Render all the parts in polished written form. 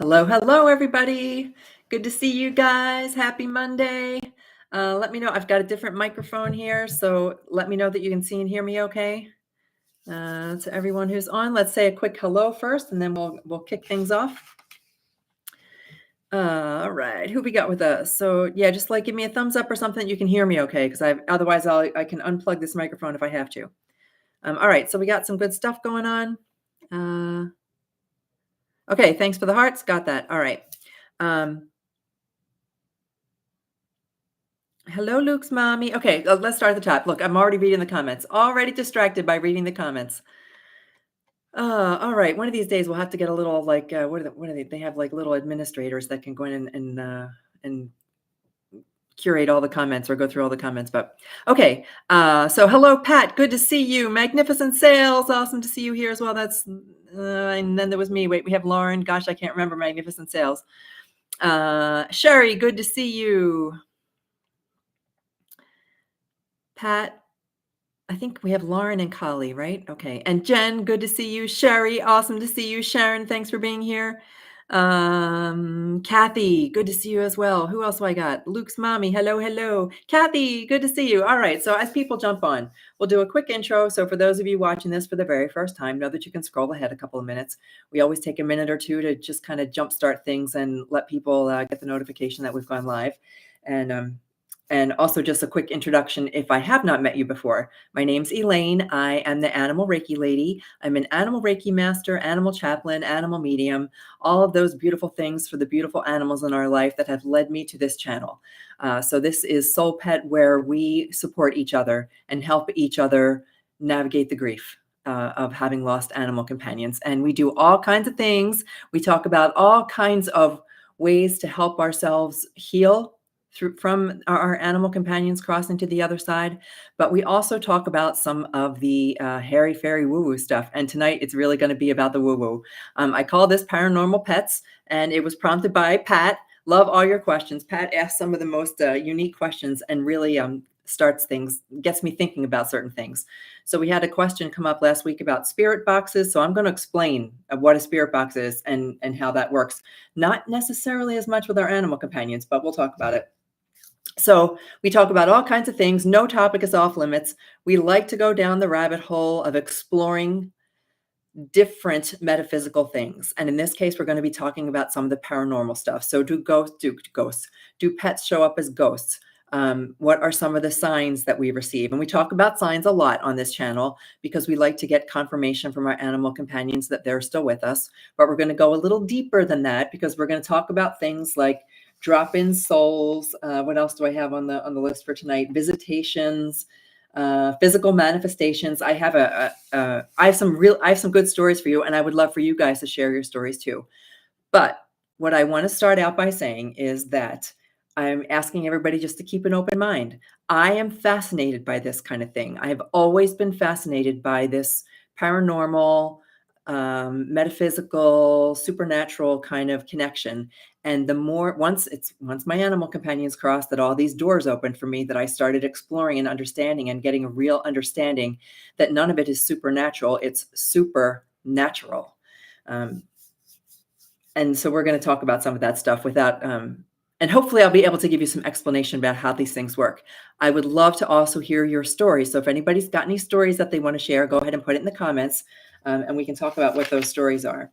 Hello, hello, everybody. Good to see you guys. Happy Monday. Let me know. I've got a different microphone here, so let me know that you can see and hear me okay. To everyone who's on, let's say a quick hello first, and then we'll kick things off. All right, who we got with us? So yeah, just like give me a thumbs up or something. You can hear me okay, because otherwise I can unplug this microphone if I have to. All right, so we got some good stuff going on. Okay, thanks for the hearts. Got that. All right. Hello, Luke's mommy. Okay, let's start at the top. Look, I'm already reading the comments. Already distracted by reading the comments. All right. One of these days we'll have to get a little what are they? They have like little administrators that can go in and curate all the comments or go through all the comments. But okay. So hello, Pat. Good to see you. Magnificent sales. Awesome to see you here as well. That's and then there was me. Wait, we have Lauren. Gosh, I can't remember. Magnificent sales. Sherry, good to see you. Pat, I think we have Lauren and Kali, right? Okay. And Jen, good to see you. Sherry, awesome to see you. Sharon, thanks for being here. Kathy, good to see you as well. Who else do I got? Luke's mommy, hello, hello. Kathy, good to see you. All right. So as people jump on, we'll do a quick intro. So for those of you watching this for the very first time, know that you can scroll ahead a couple of minutes. We always take a minute or two to just kind of jumpstart things and let people get the notification that we've gone live. And also just a quick introduction if I have not met you before. My name's Elaine. I am the Animal Reiki Lady. I'm an Animal Reiki Master, Animal Chaplain, Animal Medium, all of those beautiful things for the beautiful animals in our life that have led me to this channel. So this is SoulPet, where we support each other and help each other navigate the grief of having lost animal companions. And we do all kinds of things. We talk about all kinds of ways to help ourselves heal from our animal companions crossing to the other side. But we also talk about some of the hairy fairy woo-woo stuff. And tonight it's really going to be about the woo-woo. I call this Paranormal Pets, and it was prompted by Pat. Love all your questions. Pat asks some of the most unique questions and really starts things, gets me thinking about certain things. So we had a question come up last week about spirit boxes. So I'm going to explain what a spirit box is and how that works. Not necessarily as much with our animal companions, but we'll talk about it. So we talk about all kinds of things. No topic is off limits. We like to go down the rabbit hole of exploring different metaphysical things. And in this case, we're going to be talking about some of the paranormal stuff. So do pets show up as ghosts? What are some of the signs that we receive? And we talk about signs a lot on this channel because we like to get confirmation from our animal companions that they're still with us. But we're going to go a little deeper than that because we're going to talk about things like drop-in souls. What else do I have on the list for tonight? Visitations, physical manifestations. I have some good stories for you, and I would love for you guys to share your stories too. But what I want to start out by saying is that I'm asking everybody just to keep an open mind. I am fascinated by this kind of thing. I have always been fascinated by this paranormal, metaphysical, supernatural kind of connection. And the more once my animal companions crossed, that all these doors opened for me, that I started exploring and understanding and getting a real understanding that none of it is supernatural, it's supernatural. And so we're going to talk about some of that stuff without and hopefully I'll be able to give you some explanation about how these things work. I would love to also hear your stories. So if anybody's got any stories that they want to share, go ahead and put it in the comments, and we can talk about what those stories are.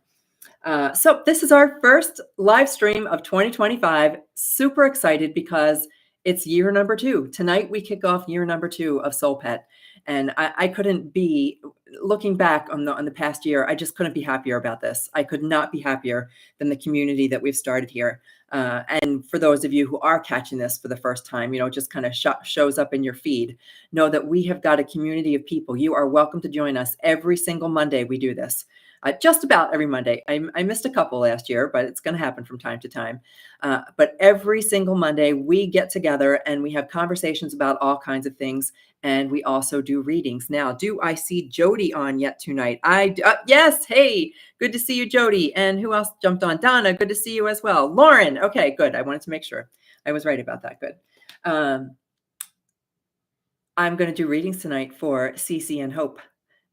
So this is our first live stream of 2025. Super excited because it's year number 2. Tonight we kick off year number 2 of SoulPet. And I couldn't be, looking back on the past year, I just couldn't be happier about this. I could not be happier than the community that we've started here. And for those of you who are catching this for the first time, it just kind of shows up in your feed, know that we have got a community of people. You are welcome to join us every single Monday. We do this. Just about every Monday. I missed a couple last year, but it's going to happen from time to time. But every single Monday, we get together and we have conversations about all kinds of things. And we also do readings. Now, do I see Jody on yet tonight? Yes. Hey, good to see you, Jody. And who else jumped on? Donna, good to see you as well. Lauren. Okay, good. I wanted to make sure I was right about that. Good. I'm going to do readings tonight for Cece and Hope.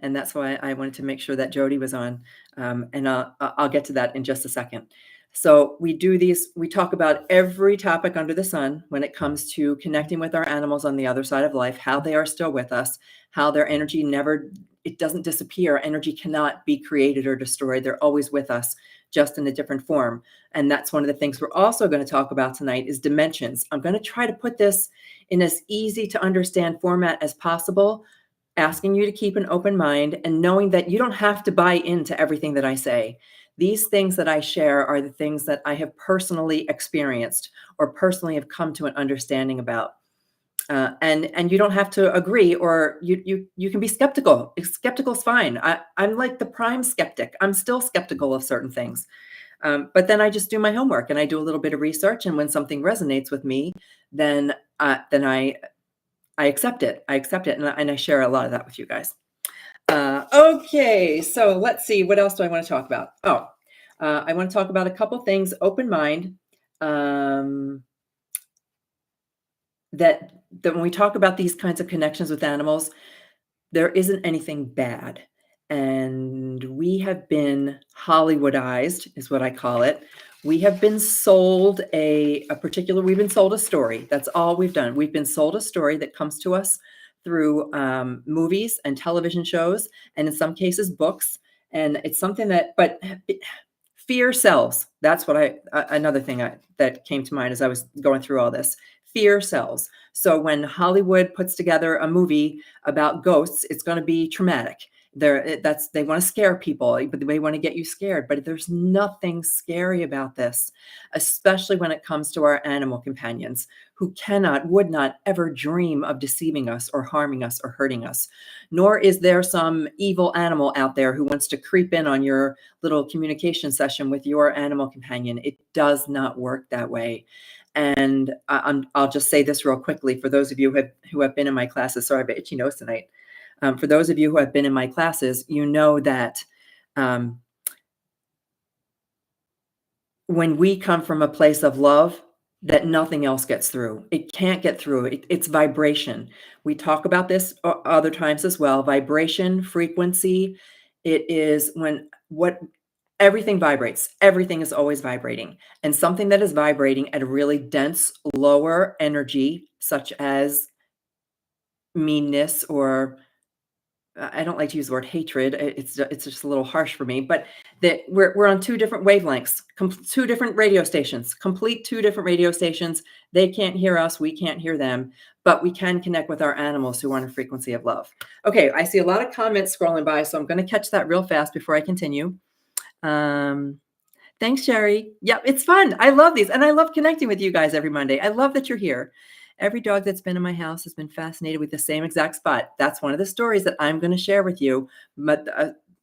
And that's why I wanted to make sure that Jody was on. And I'll get to that in just a second. So we do these, we talk about every topic under the sun when it comes to connecting with our animals on the other side of life, how they are still with us, how their energy never, it doesn't disappear. Energy cannot be created or destroyed. They're always with us, just in a different form. And that's one of the things we're also going to talk about tonight is dimensions. I'm going to try to put this in as easy to understand format as possible, asking you to keep an open mind and knowing that you don't have to buy into everything that I say. These things that I share are the things that I have personally experienced or personally have come to an understanding about. And you don't have to agree, or you can be skeptical. Skeptical is fine. I'm like the prime skeptic. I'm still skeptical of certain things. But then I just do my homework and I do a little bit of research. And when something resonates with me, then I accept it. I accept it, and I share a lot of that with you guys. Okay, so let's see. What else do I want to talk about? I want to talk about a couple things. Open mind. That when we talk about these kinds of connections with animals, there isn't anything bad. And we have been Hollywoodized, is what I call it. We have been sold we've been sold a story. That's all we've done. We've been sold a story that comes to us through movies and television shows, and in some cases, books. And it's something but fear sells. That's what another thing that came to mind as I was going through all this. Fear sells. So when Hollywood puts together a movie about ghosts, it's going to be traumatic. They want to scare people, but they want to get you scared. But there's nothing scary about this, especially when it comes to our animal companions who would not ever dream of deceiving us or harming us or hurting us. Nor is there some evil animal out there who wants to creep in on your little communication session with your animal companion. It does not work that way. And I'll just say this real quickly for those of you who have been in my classes. Sorry, I have an itchy nose tonight. For those of you who have been in my classes, you know that when we come from a place of love, that nothing else gets through. It can't get through. It's vibration. We talk about this other times as well. Vibration, frequency. It is everything vibrates. Everything is always vibrating. And something that is vibrating at a really dense, lower energy, such as meanness, or I don't like to use the word hatred. It's just a little harsh for me, but that we're on two different wavelengths, two different radio stations, complete two different radio stations. They can't hear us. We can't hear them, but we can connect with our animals who are on a frequency of love. Okay. I see a lot of comments scrolling by, so I'm going to catch that real fast before I continue. Thanks, Sherry. Yep, it's fun. I love these, and I love connecting with you guys every Monday. I love that you're here. Every dog that's been in my house has been fascinated with the same exact spot. That's one of the stories that I'm going to share with you, but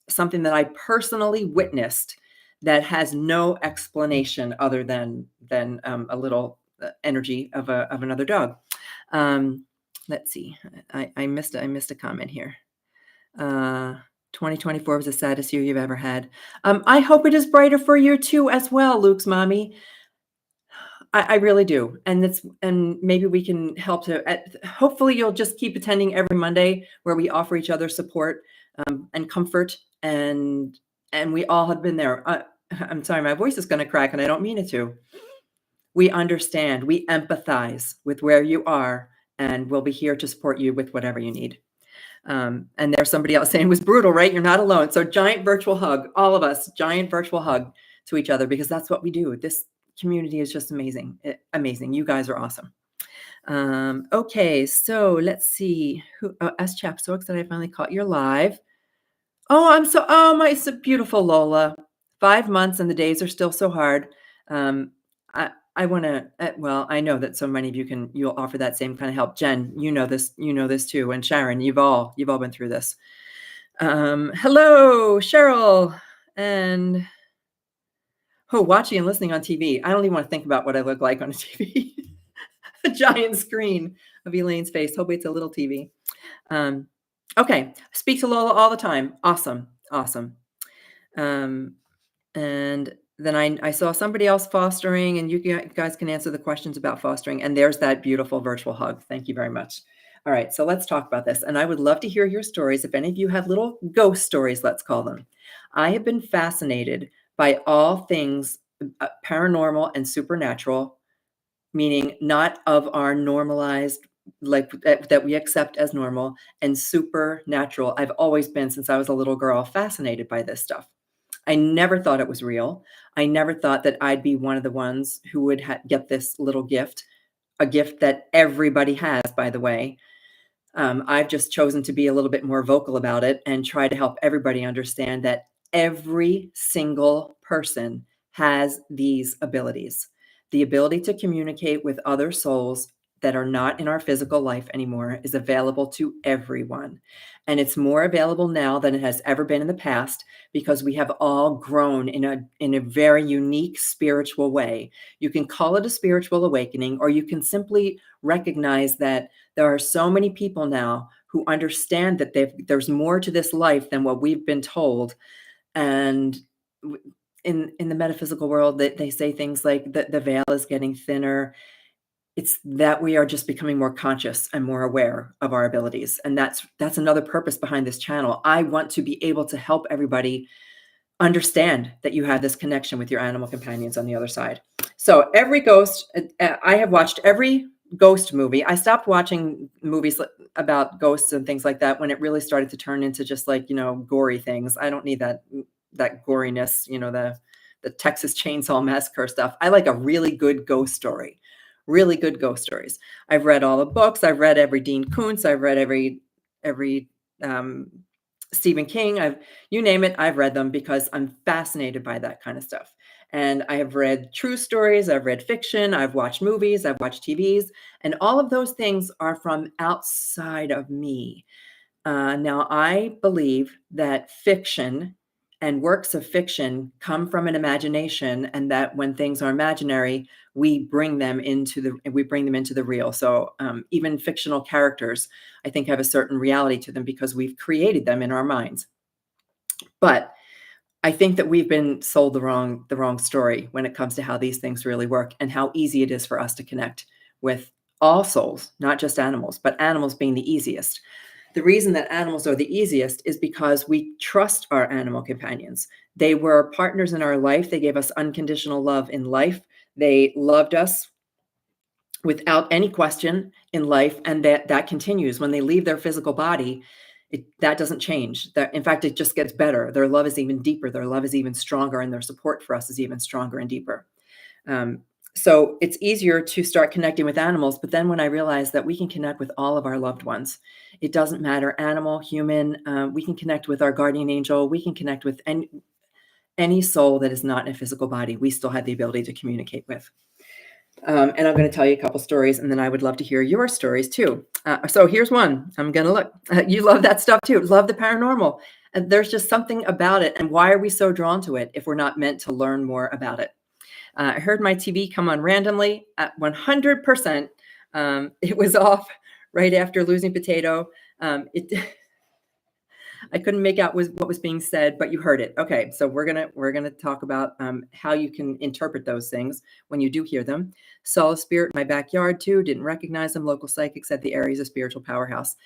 something that I personally witnessed that has no explanation other than a little energy of another dog. Let's see. I missed a comment here. 2024 was the saddest year you've ever had. I hope it is brighter for you too, as well, Luke's mommy. I really do. And maybe we can help hopefully you'll just keep attending every Monday where we offer each other support and comfort. And we all have been there. I'm sorry, my voice is going to crack and I don't mean it to. We understand, we empathize with where you are, and we'll be here to support you with whatever you need. And there's somebody else saying it was brutal, right? You're not alone. So giant virtual hug, all of us, giant virtual hug to each other, because that's what we do. This community is just amazing. Amazing. You guys are awesome. Okay, so let's see. S Chap, so excited I finally caught your live. It's a beautiful Lola. 5 months and the days are still so hard. I want to, I know that so many of you'll offer that same kind of help. Jen, you know this too. And Sharon, you've all been through this. Hello, Cheryl. And watching and listening on TV. I don't even want to think about what I look like on a TV. A giant screen of Elaine's face. Hope it's a little TV. Okay. Speak to Lola all the time. Awesome. And then I saw somebody else fostering, and you guys can answer the questions about fostering. And there's that beautiful virtual hug. Thank you very much. All right, so let's talk about this. And I would love to hear your stories. If any of you have little ghost stories, let's call them. I have been fascinated by all things paranormal and supernatural, meaning not of our normalized, like that we accept as normal, and supernatural. I've always been, since I was a little girl, fascinated by this stuff. I never thought it was real. I never thought that I'd be one of the ones who would get this little gift, a gift that everybody has, by the way. I've just chosen to be a little bit more vocal about it and try to help everybody understand that every single person has these abilities. The ability to communicate with other souls that are not in our physical life anymore is available to everyone. And it's more available now than it has ever been in the past because we have all grown in a very unique spiritual way. You can call it a spiritual awakening, or you can simply recognize that there are so many people now who understand that there's more to this life than what we've been told. And in the metaphysical world, they say things like the veil is getting thinner. It's that we are just becoming more conscious and more aware of our abilities. And that's another purpose behind this channel. I want to be able to help everybody understand that you have this connection with your animal companions on the other side. So every ghost, I have watched every ghost movie. I stopped watching movies about ghosts and things like that when it really started to turn into just like, gory things. I don't need that goriness, the Texas Chainsaw Massacre stuff. I like a really good ghost story. Really good ghost stories. I've read all the books. I've read every Dean Koontz. I've read every Stephen King. You name it, I've read them because I'm fascinated by that kind of stuff. And I have read true stories, I've read fiction, I've watched movies, I've watched TVs, and all of those things are from outside of me. Now, I believe that fiction and works of fiction come from an imagination, and that when things are imaginary, we bring them into the real. So even fictional characters, I think, have a certain reality to them because we've created them in our minds. But I think that we've been sold the wrong story when it comes to how these things really work and how easy it is for us to connect with all souls, not just animals, but animals being the easiest. The reason that animals are the easiest is because we trust our animal companions. They were partners in our life. They gave us unconditional love in life. They loved us without any question in life, and that continues when they leave their physical body. That doesn't change. In fact, it just gets better. Their love is even deeper. Their love is even stronger, and their support for us is even stronger and deeper. So it's easier to start connecting with animals. But then when I realized that we can connect with all of our loved ones, it doesn't matter, animal, human, we can connect with our guardian angel. We can connect with any soul that is not in a physical body. We still have the ability to communicate with. And I'm going to tell you a couple stories, and then I would love to hear your stories too. So here's one. I'm going to look. You love that stuff too. Love the paranormal. And there's just something about it. And why are we so drawn to it if we're not meant to learn more about it? I heard my TV come on randomly at 100%. It was off right after losing Potato. I couldn't make out what was being said, but you heard it. Okay, so we're gonna talk about how you can interpret those things when you do hear them. Saw a spirit in my backyard too. Didn't recognize them. Local psychic said the area is a spiritual powerhouse.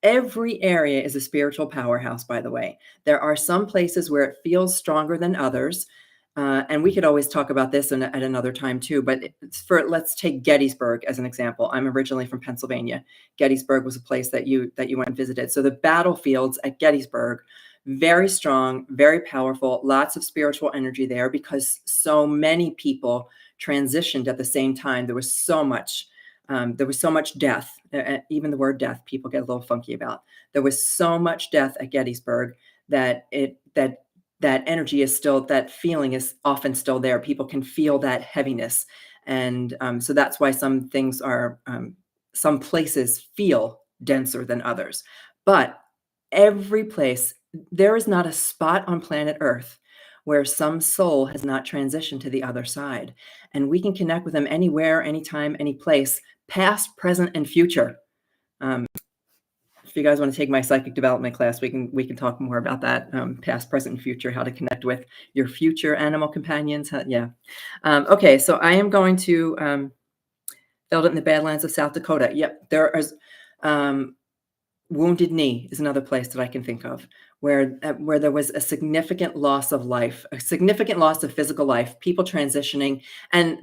Every area is a spiritual powerhouse, by the way. There are some places where it feels stronger than others. And we could always talk about this at another time too, but let's take Gettysburg as an example. I'm originally from Pennsylvania. Gettysburg was a place that you went and visited. So the battlefields at Gettysburg, very strong, very powerful, lots of spiritual energy there because so many people transitioned at the same time. There was so much death. Even the word death, people get a little funky about. There was so much death at Gettysburg that energy is still, that feeling is often still there. People can feel that heaviness. And so that's why some places feel denser than others. But every place, there is not a spot on planet Earth where some soul has not transitioned to the other side. And we can connect with them anywhere, anytime, any place, past, present, and future. If you guys want to take my psychic development class, we can talk more about that, past, present, and future, how to connect with your future animal companions. Okay, so I am going to felt it in the Badlands of South Dakota. Yep, there is Wounded Knee is another place that I can think of where there was a significant loss of life, a significant loss of physical life, people transitioning, and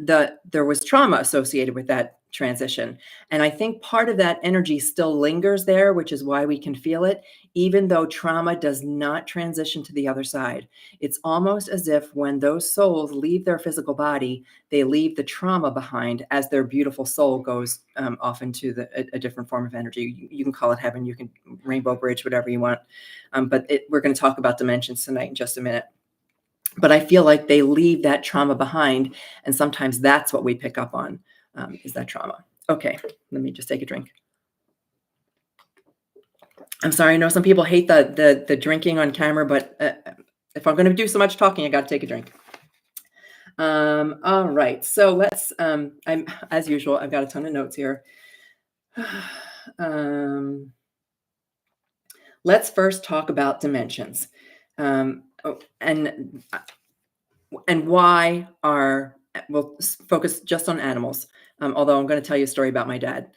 there was trauma associated with that transition. And I think part of that energy still lingers there, which is why we can feel it, even though trauma does not transition to the other side. It's almost as if when those souls leave their physical body, they leave the trauma behind as their beautiful soul goes off into a different form of energy. You can call it heaven, you can rainbow bridge, whatever you want. We're going to talk about dimensions tonight in just a minute. But I feel like they leave that trauma behind, and sometimes that's what we pick up on, is that trauma. Okay, let me just take a drink. I'm sorry, I know some people hate the drinking on camera, but if I'm going to do so much talking, I got to take a drink. All right, so let's. As usual, I've got a ton of notes here. Let's first talk about dimensions, and why we'll focus just on animals. Although I'm going to tell you a story about my dad.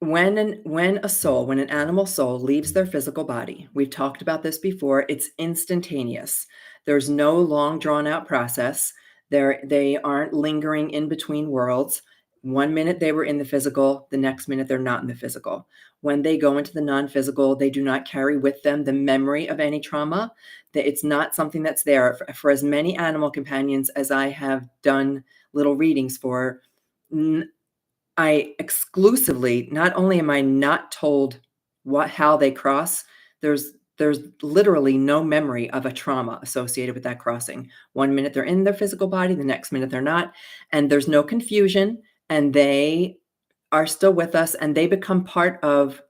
When an animal soul leaves their physical body, we've talked about this before, it's instantaneous. There's no long drawn out process. They aren't lingering in between worlds. One minute they were in the physical, the next minute they're not in the physical. When they go into the non-physical, they do not carry with them the memory of any trauma. It's not something that's there. For as many animal companions as I have done little readings for, I exclusively, not only am I not told how they cross, there's literally no memory of a trauma associated with that crossing. One minute they're in their physical body, the next minute they're not, and there's no confusion, and they are still with us, and they become part of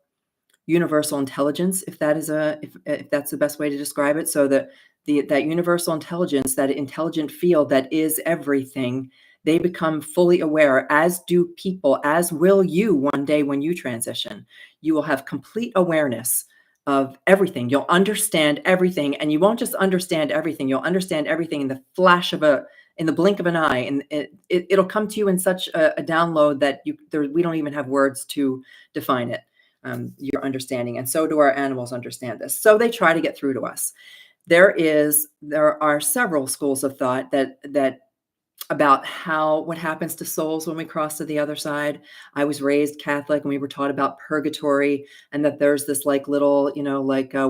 universal intelligence, if that's the best way to describe it. So that universal intelligence, that intelligent field that is everything, they become fully aware, as do people, as will you one day when you transition. You will have complete awareness of everything. You'll understand everything, and you won't just understand everything. You'll understand everything in the blink of an eye, and it'll come to you in such a download that we don't even have words to define it. Your understanding, and so do our animals understand this. So they try to get through to us. There are several schools of thought that about what happens to souls when we cross to the other side. I was raised Catholic, and we were taught about purgatory, and that there's this little,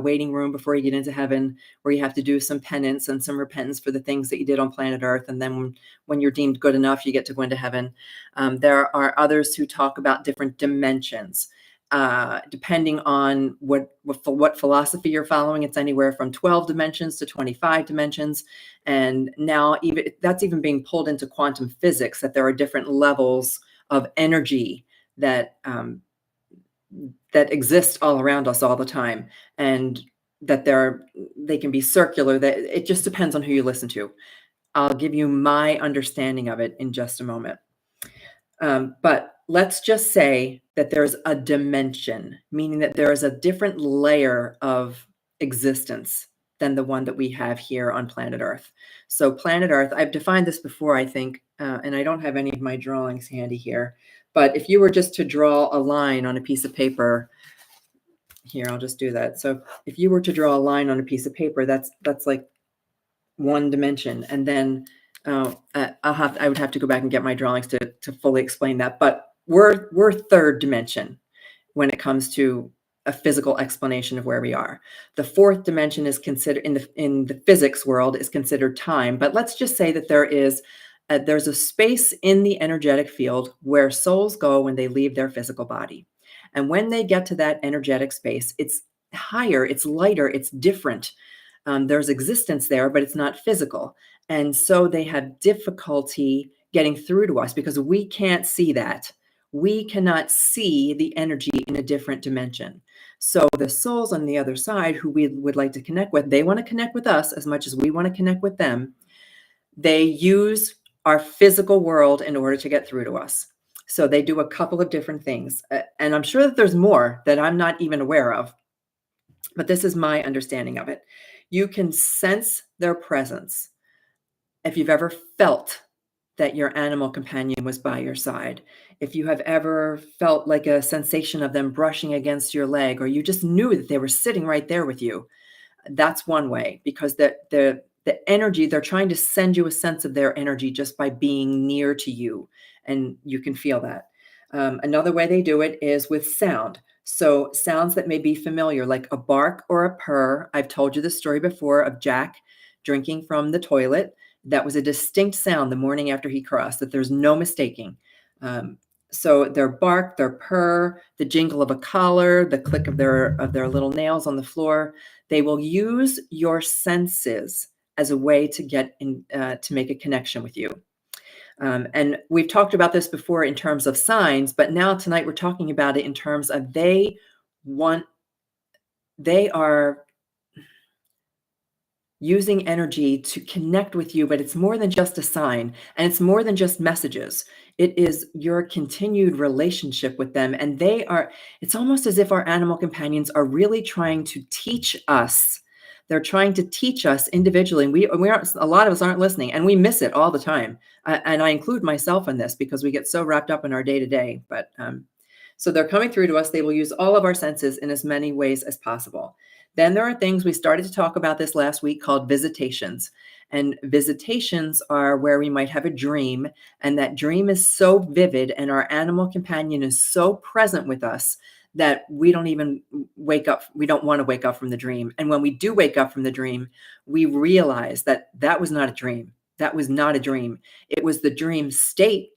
waiting room before you get into heaven, where you have to do some penance and some repentance for the things that you did on planet Earth. And then when you're deemed good enough, you get to go into heaven. There are others who talk about different dimensions. Depending on what philosophy you're following, it's anywhere from 12 dimensions to 25 dimensions. And now that's even being pulled into quantum physics, that there are different levels of energy that exist all around us all the time, and that they can be circular. That it just depends on who you listen to. I'll give you my understanding of it in just a moment. But let's just say that there's a dimension, meaning that there is a different layer of existence than the one that we have here on planet Earth. So planet Earth, I've defined this before, I think, and I don't have any of my drawings handy here, but if you were just to draw a line on a piece of paper, here, I'll just do that. So if you were to draw a line on a piece of paper, that's like one dimension. And then I would have to go back and get my drawings to fully explain that. But we're third dimension when it comes to a physical explanation of where we are. The fourth dimension is considered in the physics world is considered time. But let's just say that there's a space in the energetic field where souls go when they leave their physical body. And when they get to that energetic space, it's higher, it's lighter, it's different. There's existence there, but it's not physical. And so they have difficulty getting through to us because we can't see that. We cannot see the energy in a different dimension. So the souls on the other side who we would like to connect with, they want to connect with us as much as we want to connect with them. They use our physical world in order to get through to us. So they do a couple of different things. And I'm sure that there's more that I'm not even aware of. But this is my understanding of it. You can sense their presence. If you've ever felt that your animal companion was by your side. If you have ever felt like a sensation of them brushing against your leg, or you just knew that they were sitting right there with you, that's one way, because the energy, they're trying to send you a sense of their energy just by being near to you, and you can feel that. Another way they do it is with sound. So sounds that may be familiar, like a bark or a purr. I've told you the story before of Jack drinking from the toilet. That was a distinct sound the morning after he crossed, that there's no mistaking. Um, so their bark, their purr, the jingle of a collar, the click of their little nails on the floor, they will use your senses as a way to get in, to make a connection with you. And we've talked about this before in terms of signs, but now tonight we're talking about it in terms of want, they are using energy to connect with you, but it's more than just a sign, and it's more than just messages. It is your continued relationship with them. And it's almost as if our animal companions are really trying to teach us. They're trying to teach us individually. And we aren't, a lot of us aren't listening, and we miss it all the time. And I include myself in this because we get so wrapped up in our day to day. So they're coming through to us. They will use all of our senses in as many ways as possible. Then there are things, we started to talk about this last week, called visitations. And visitations are where we might have a dream, and that dream is so vivid and our animal companion is so present with us that we don't even wake up. We don't want to wake up from the dream. And when we do wake up from the dream, we realize that that was not a dream. That was not a dream. It was the dream state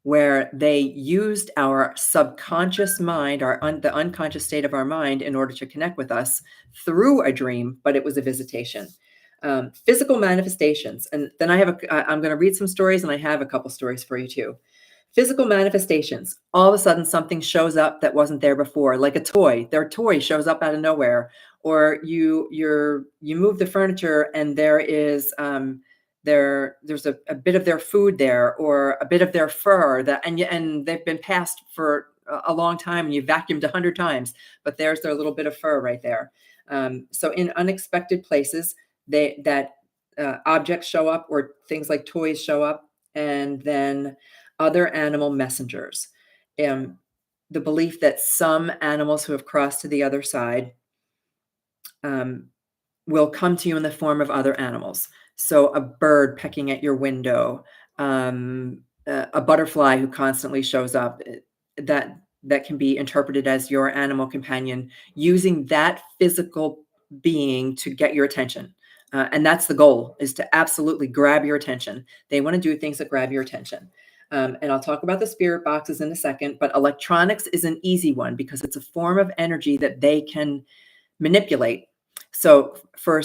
where they used our subconscious mind, the unconscious state of our mind, in order to connect with us through a dream, but it was a visitation. Physical manifestations, and then I'm going to read some stories, and I have a couple stories for you too. Physical manifestations. All of a sudden, something shows up that wasn't there before, like a toy. Their toy shows up out of nowhere, or you move the furniture, and there's a bit of their food there, or a bit of their fur and they've been passed for a long time, and you vacuumed 100 times, but there's their little bit of fur right there. So in unexpected places, objects show up, or things like toys show up, and then other animal messengers. Um, the belief that some animals who have crossed to the other side um, will come to you in the form of other animals. So a bird pecking at your window, a butterfly who constantly shows up, that can be interpreted as your animal companion using that physical being to get your attention. And that's the goal, is to absolutely grab your attention. They want to do things that grab your attention. And I'll talk about the spirit boxes in a second, but electronics is an easy one because it's a form of energy that they can manipulate. So for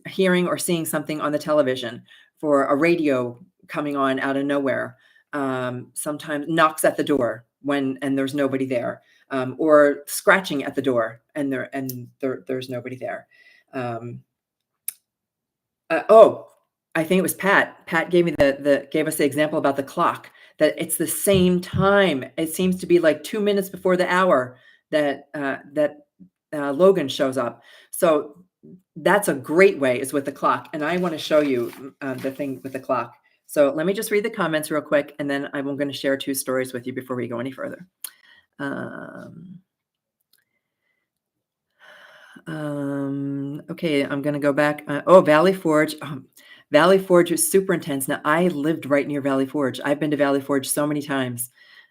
hearing or seeing something on the television, for a radio coming on out of nowhere, sometimes knocks at the door and there's nobody there, or scratching at the door and there's nobody there. Oh, I think it was Pat. Pat gave me gave us the example about the clock, that it's the same time. It seems to be like 2 minutes before the hour that Logan shows up. So that's a great way, is with the clock. And I want to show you the thing with the clock. So let me just read the comments real quick, and then I'm going to share 2 stories with you before we go any further. Okay, I'm going to go back. Valley Forge. Valley Forge is super intense. Now, I lived right near Valley Forge. I've been to Valley Forge so many times.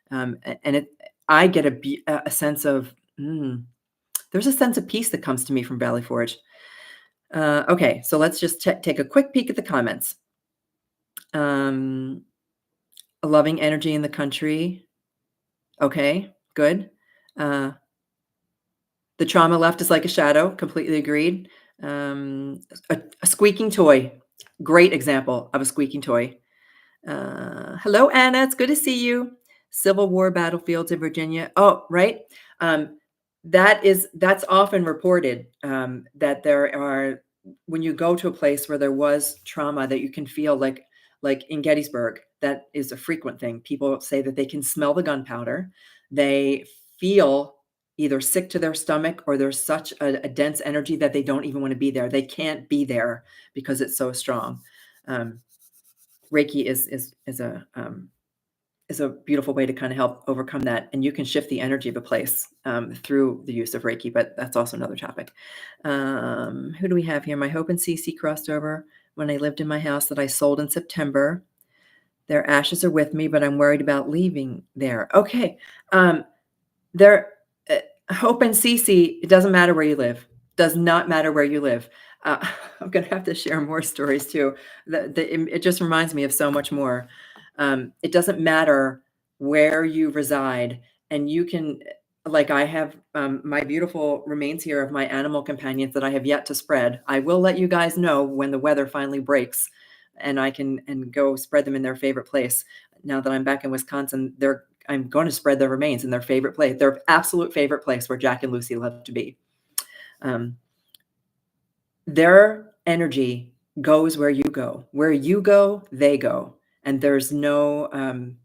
And I get a sense of, there's a sense of peace that comes to me from Valley Forge. Okay, so let's just take a quick peek at the comments. A loving energy in the country. Okay, good. The trauma left is like a shadow. Completely agreed. A squeaking toy. Great example of a squeaking toy. Hello, Anna. It's good to see you. Civil War battlefields in Virginia. Oh, right. That's often reported, that there are, when you go to a place where there was trauma, that you can feel like in Gettysburg. That is a frequent thing. People say that they can smell the gunpowder. They feel either sick to their stomach, or there's such a dense energy that they don't even want to be there. They can't be there because it's so strong. Reiki is a beautiful way to kind of help overcome that. And you can shift the energy of a place through the use of Reiki, but that's also another topic. Who do we have here? My Hope and Cece crossed over when I lived in my house that I sold in September. Their ashes are with me, but I'm worried about leaving there. Okay. There, Hope and Cece, it doesn't matter where you live. Does not matter where you live. I'm going to have to share more stories too. It just reminds me of so much more. It doesn't matter where you reside, and you can, like I have my beautiful remains here of my animal companions that I have yet to spread. I will let you guys know when the weather finally breaks, and I can go spread them in their favorite place. Now that I'm back in Wisconsin, I'm going to spread their remains in their favorite place, their absolute favorite place where Jack and Lucy love to be. Their energy goes where you go. Where you go, they go. And there's no, you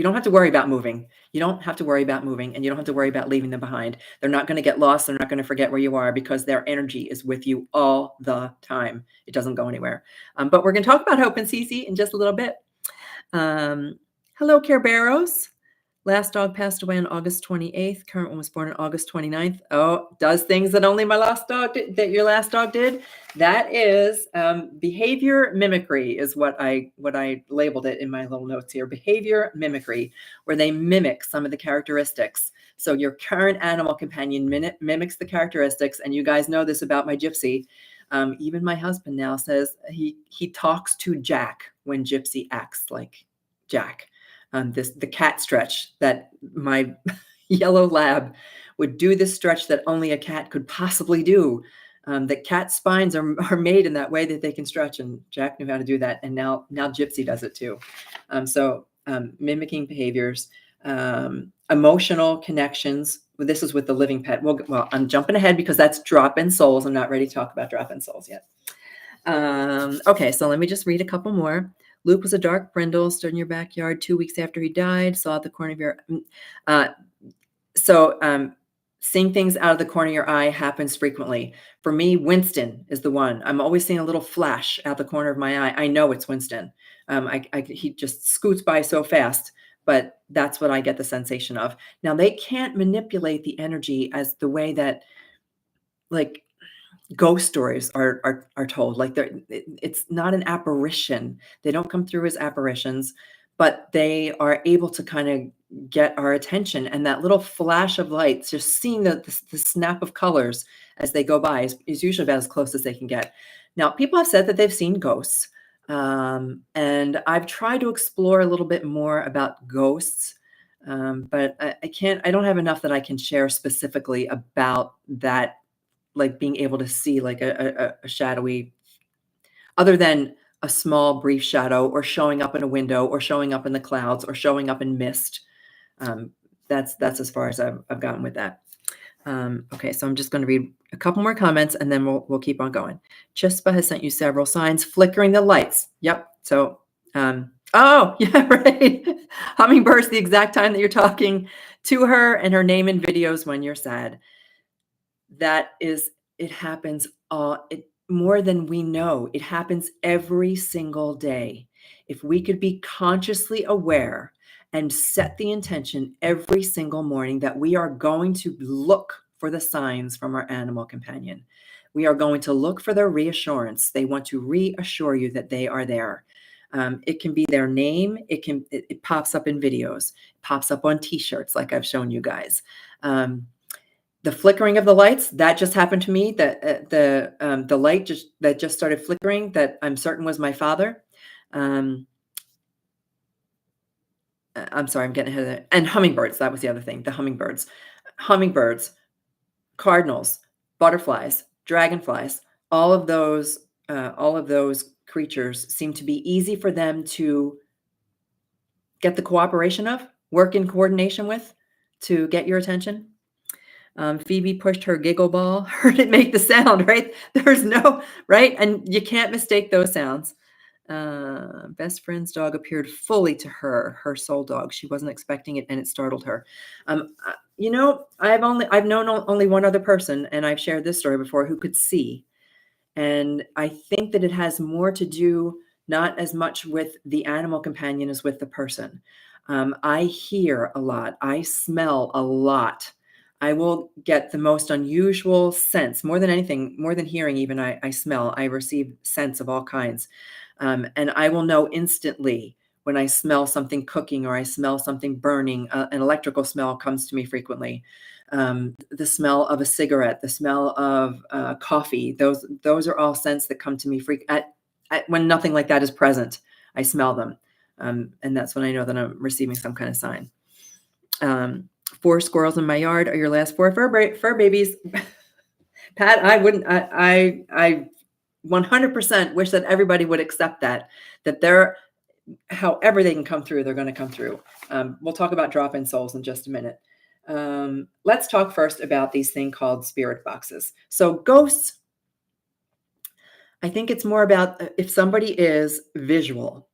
don't have to worry about moving. You don't have to worry about moving, and you don't have to worry about leaving them behind. They're not going to get lost. They're not going to forget where you are, because their energy is with you all the time. It doesn't go anywhere. But we're going to talk about Hope and Cece in just a little bit. Hello, Kerberos. Last dog passed away on August 28th. Current one was born on August 29th. Oh, does things that only my last dog did, that your last dog did. That is behavior mimicry is what I labeled it in my little notes here. Behavior mimicry, where they mimic some of the characteristics. So your current animal companion mimics the characteristics. And you guys know this about my Gypsy. Even my husband now says he talks to Jack when Gypsy acts like Jack. The cat stretch that my yellow lab would do, this stretch that only a cat could possibly do. The cat spines are made in that way that they can stretch, and Jack knew how to do that, and now Gypsy does it too. Mimicking behaviors, emotional connections. This is with the living pet. Well, I'm jumping ahead because that's drop-in souls. I'm not ready to talk about drop-in souls yet. Okay, so let me just read a couple more. Luke was a dark brindle, stood in your backyard 2 weeks after he died, saw at the corner of your... seeing things out of the corner of your eye happens frequently. For me, Winston is the one. I'm always seeing a little flash out the corner of my eye. I know it's Winston. He just scoots by so fast, but that's what I get the sensation of. Now, they can't manipulate the energy as the way that, like, ghost stories are told. Like, it's not an apparition. They don't come through as apparitions, but they are able to kind of get our attention. And that little flash of light, just seeing the snap of colors as they go by is usually about as close as they can get. Now, people have said that they've seen ghosts. And I've tried to explore a little bit more about ghosts, but I don't have enough that I can share specifically about that, like being able to see like a shadowy, other than a small brief shadow, or showing up in a window, or showing up in the clouds, or showing up in mist. That's as far as I've gotten with that. Okay, so I'm just going to read a couple more comments, and then we'll keep on going. Chispa has sent you several signs. Flickering the lights. Yep. So, oh, yeah, right. Hummingbird's the exact time that you're talking to her, and her name in videos when you're sad. It happens more than we know. It happens every single day. If we could be consciously aware and set the intention every single morning that we are going to look for the signs from our animal companion. We are going to look for their reassurance. They want to reassure you that they are there. It can be their name. It pops up in videos, it pops up on t-shirts like I've shown you guys. The flickering of the lights, that just happened to me. The light that just started flickering, that I'm certain was my father. I'm sorry, I'm getting ahead of it. And hummingbirds, that was the other thing. The hummingbirds, cardinals, butterflies, dragonflies, all of those creatures seem to be easy for them to get the cooperation of, work in coordination with, to get your attention. Phoebe pushed her giggle ball, heard it make the sound, right? There's no, right? And you can't mistake those sounds. Best friend's dog appeared fully to her soul dog. She wasn't expecting it, and it startled her. I've known only one other person, and I've shared this story before, who could see. And I think that it has more to do not as much with the animal companion as with the person. I hear a lot. I smell a lot. I will get the most unusual sense, more than anything, more than hearing, even I smell. I receive scents of all kinds. And I will know instantly when I smell something cooking or I smell something burning. An electrical smell comes to me frequently. The smell of a cigarette, the smell of coffee. Those are all scents that come to me when nothing like that is present. I smell them, and that's when I know that I'm receiving some kind of sign. 4 squirrels in my yard are your last 4 fur babies. Pat, I wouldn't. I 100% wish that everybody would accept that they're however they can come through, they're going to come through. We'll talk about drop-in souls in just a minute. Let's talk first about these thing called spirit boxes. So ghosts, I think it's more about if somebody is visual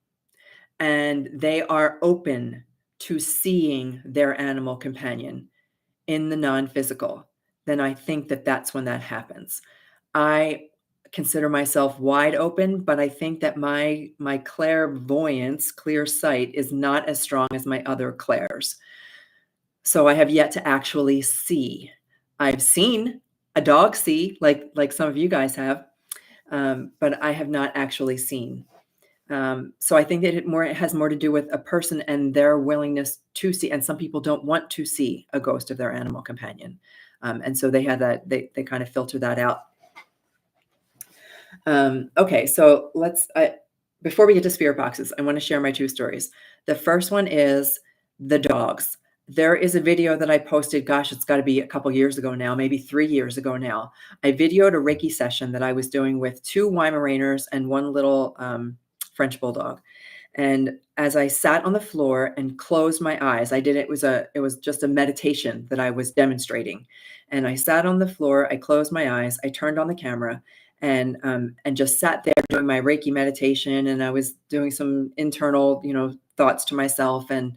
and they are open to seeing their animal companion in the non-physical, then I think that that's when that happens. I consider myself wide open, but I think that my clairvoyance, clear sight, is not as strong as my other clairs. So I have yet to actually see. I've seen a dog see, like some of you guys have, but I have not actually seen. So I think that it has more to do with a person and their willingness to see. And some people don't want to see a ghost of their animal companion, and so they have that. They kind of filter that out. Okay, so before we get to spirit boxes, I want to share my 2 stories. The first one is the dogs. There is a video that I posted, gosh, it's got to be a couple years ago now, maybe 3 years ago now. I videoed a Reiki session that I was doing with 2 Weimaraners and 1 little French bulldog. And as I sat on the floor and closed my eyes, it was just a meditation that I was demonstrating. And I sat on the floor, I closed my eyes, I turned on the camera, and just sat there doing my Reiki meditation. And I was doing some internal, thoughts to myself. And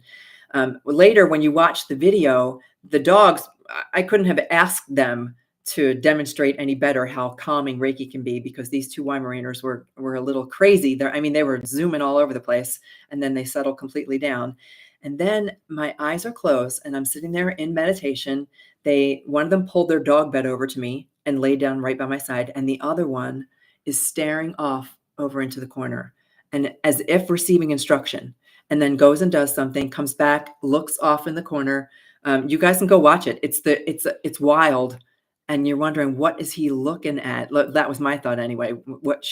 later, when you watch the video, the dogs, I couldn't have asked them to demonstrate any better how calming Reiki can be, because these 2 Weimaraners were a little crazy. They were zooming all over the place, and then they settled completely down. And then my eyes are closed and I'm sitting there in meditation. One of them pulled their dog bed over to me and laid down right by my side. And the other one is staring off over into the corner and as if receiving instruction, and then goes and does something, comes back, looks off in the corner. You guys can go watch it. It's wild. And you're wondering, what is he looking at? That was my thought anyway. What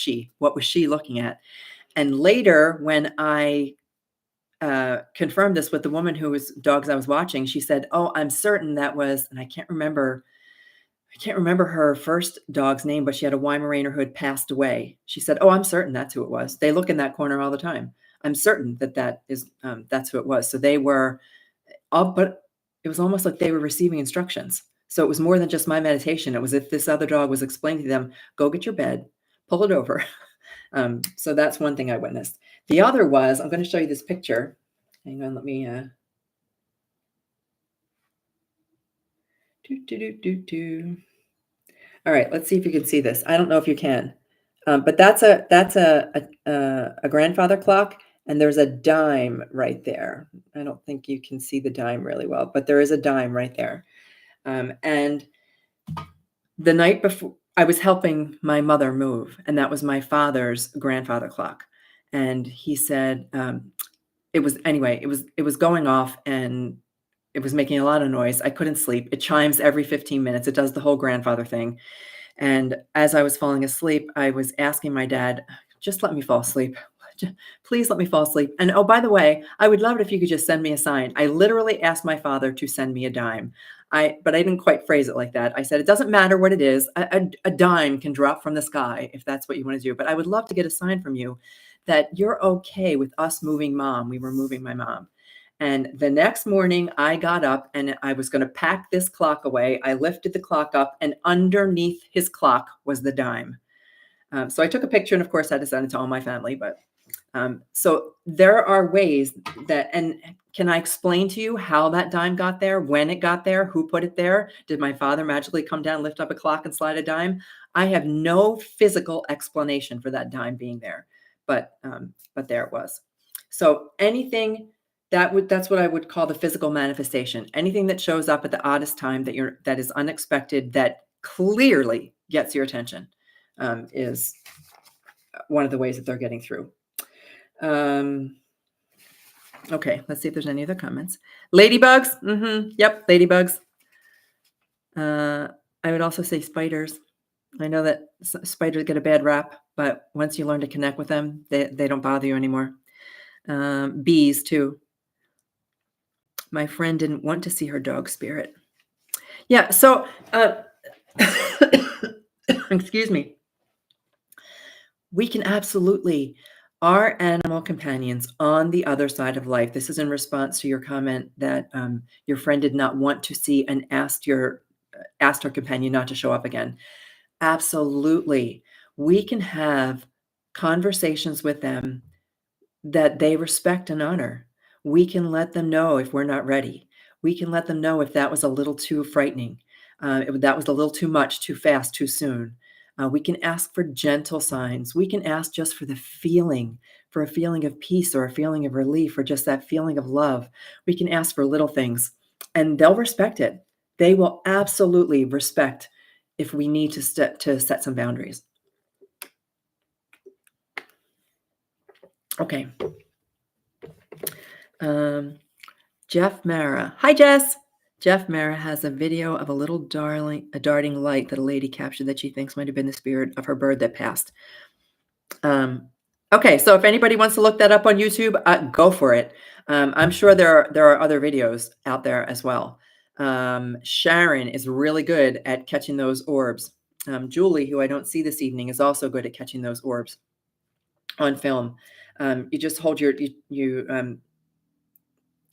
was she looking at? And later, when I confirmed this with the woman whose dogs I was watching, she said, "Oh, I'm certain that was," and I can't remember her first dog's name, but she had a Weimaraner who had passed away. She said, "Oh, I'm certain that's who it was. They look in that corner all the time. I'm certain that's who it was." So they were all, but it was almost like they were receiving instructions. So it was more than just my meditation. It was if this other dog was explaining to them, "Go get your bed, pull it over." So that's one thing I witnessed. The other was, I'm going to show you this picture. Hang on, let me. All right, let's see if you can see this. I don't know if you can, but that's a grandfather clock, and there's a dime right there. I don't think you can see the dime really well, but there is a dime right there. And the night before, I was helping my mother move, and that was my father's grandfather clock. And he said, it was going off, and it was making a lot of noise. I couldn't sleep. It chimes every 15 minutes. It does the whole grandfather thing. And as I was falling asleep, I was asking my dad, "Just let me fall asleep. Please let me fall asleep. And oh, by the way, I would love it if you could just send me a sign." I literally asked my father to send me a dime. But I didn't quite phrase it like that. I said, "It doesn't matter what it is. A dime can drop from the sky if that's what you want to do. But I would love to get a sign from you that you're okay with us moving mom." We were moving my mom. And the next morning, I got up and I was going to pack this clock away. I lifted the clock up, and underneath his clock was the dime. So I took a picture, and of course, I had to send it to all my family. But so there are ways that, and can I explain to you how that dime got there, when it got there, who put it there? Did my father magically come down, lift up a clock, and slide a dime? I have no physical explanation for that dime being there, but there it was. So anything that's what I would call the physical manifestation. Anything that shows up at the oddest time that is unexpected, that clearly gets your attention, is one of the ways that they're getting through. Okay, let's see if there's any other comments. Ladybugs. Yep, ladybugs. I would also say spiders. I know that spiders get a bad rap, but once you learn to connect with them, they don't bother you anymore. Bees too. My friend didn't want to see her dog spirit. Yeah, so excuse me. We can absolutely, our animal companions on the other side of life. This is in response to your comment that your friend did not want to see and asked her companion not to show up again. Absolutely. We can have conversations with them that they respect and honor. We can let them know if we're not ready. We can let them know if that was a little too frightening, that was a little too much, too fast, too soon. We can ask for gentle signs. We can ask just for the feeling, for a feeling of peace or a feeling of relief or just that feeling of love. We can ask for little things and they'll respect it. They will absolutely respect if we need to set some boundaries. Okay. Jeff Mara. Hi, Jess. Jeff Mara has a video of a little darting light that a lady captured that she thinks might have been the spirit of her bird that passed. Okay, so if anybody wants to look that up on YouTube, go for it. I'm sure there are other videos out there as well. Sharon is really good at catching those orbs. Julie, who I don't see this evening, is also good at catching those orbs on film. You just hold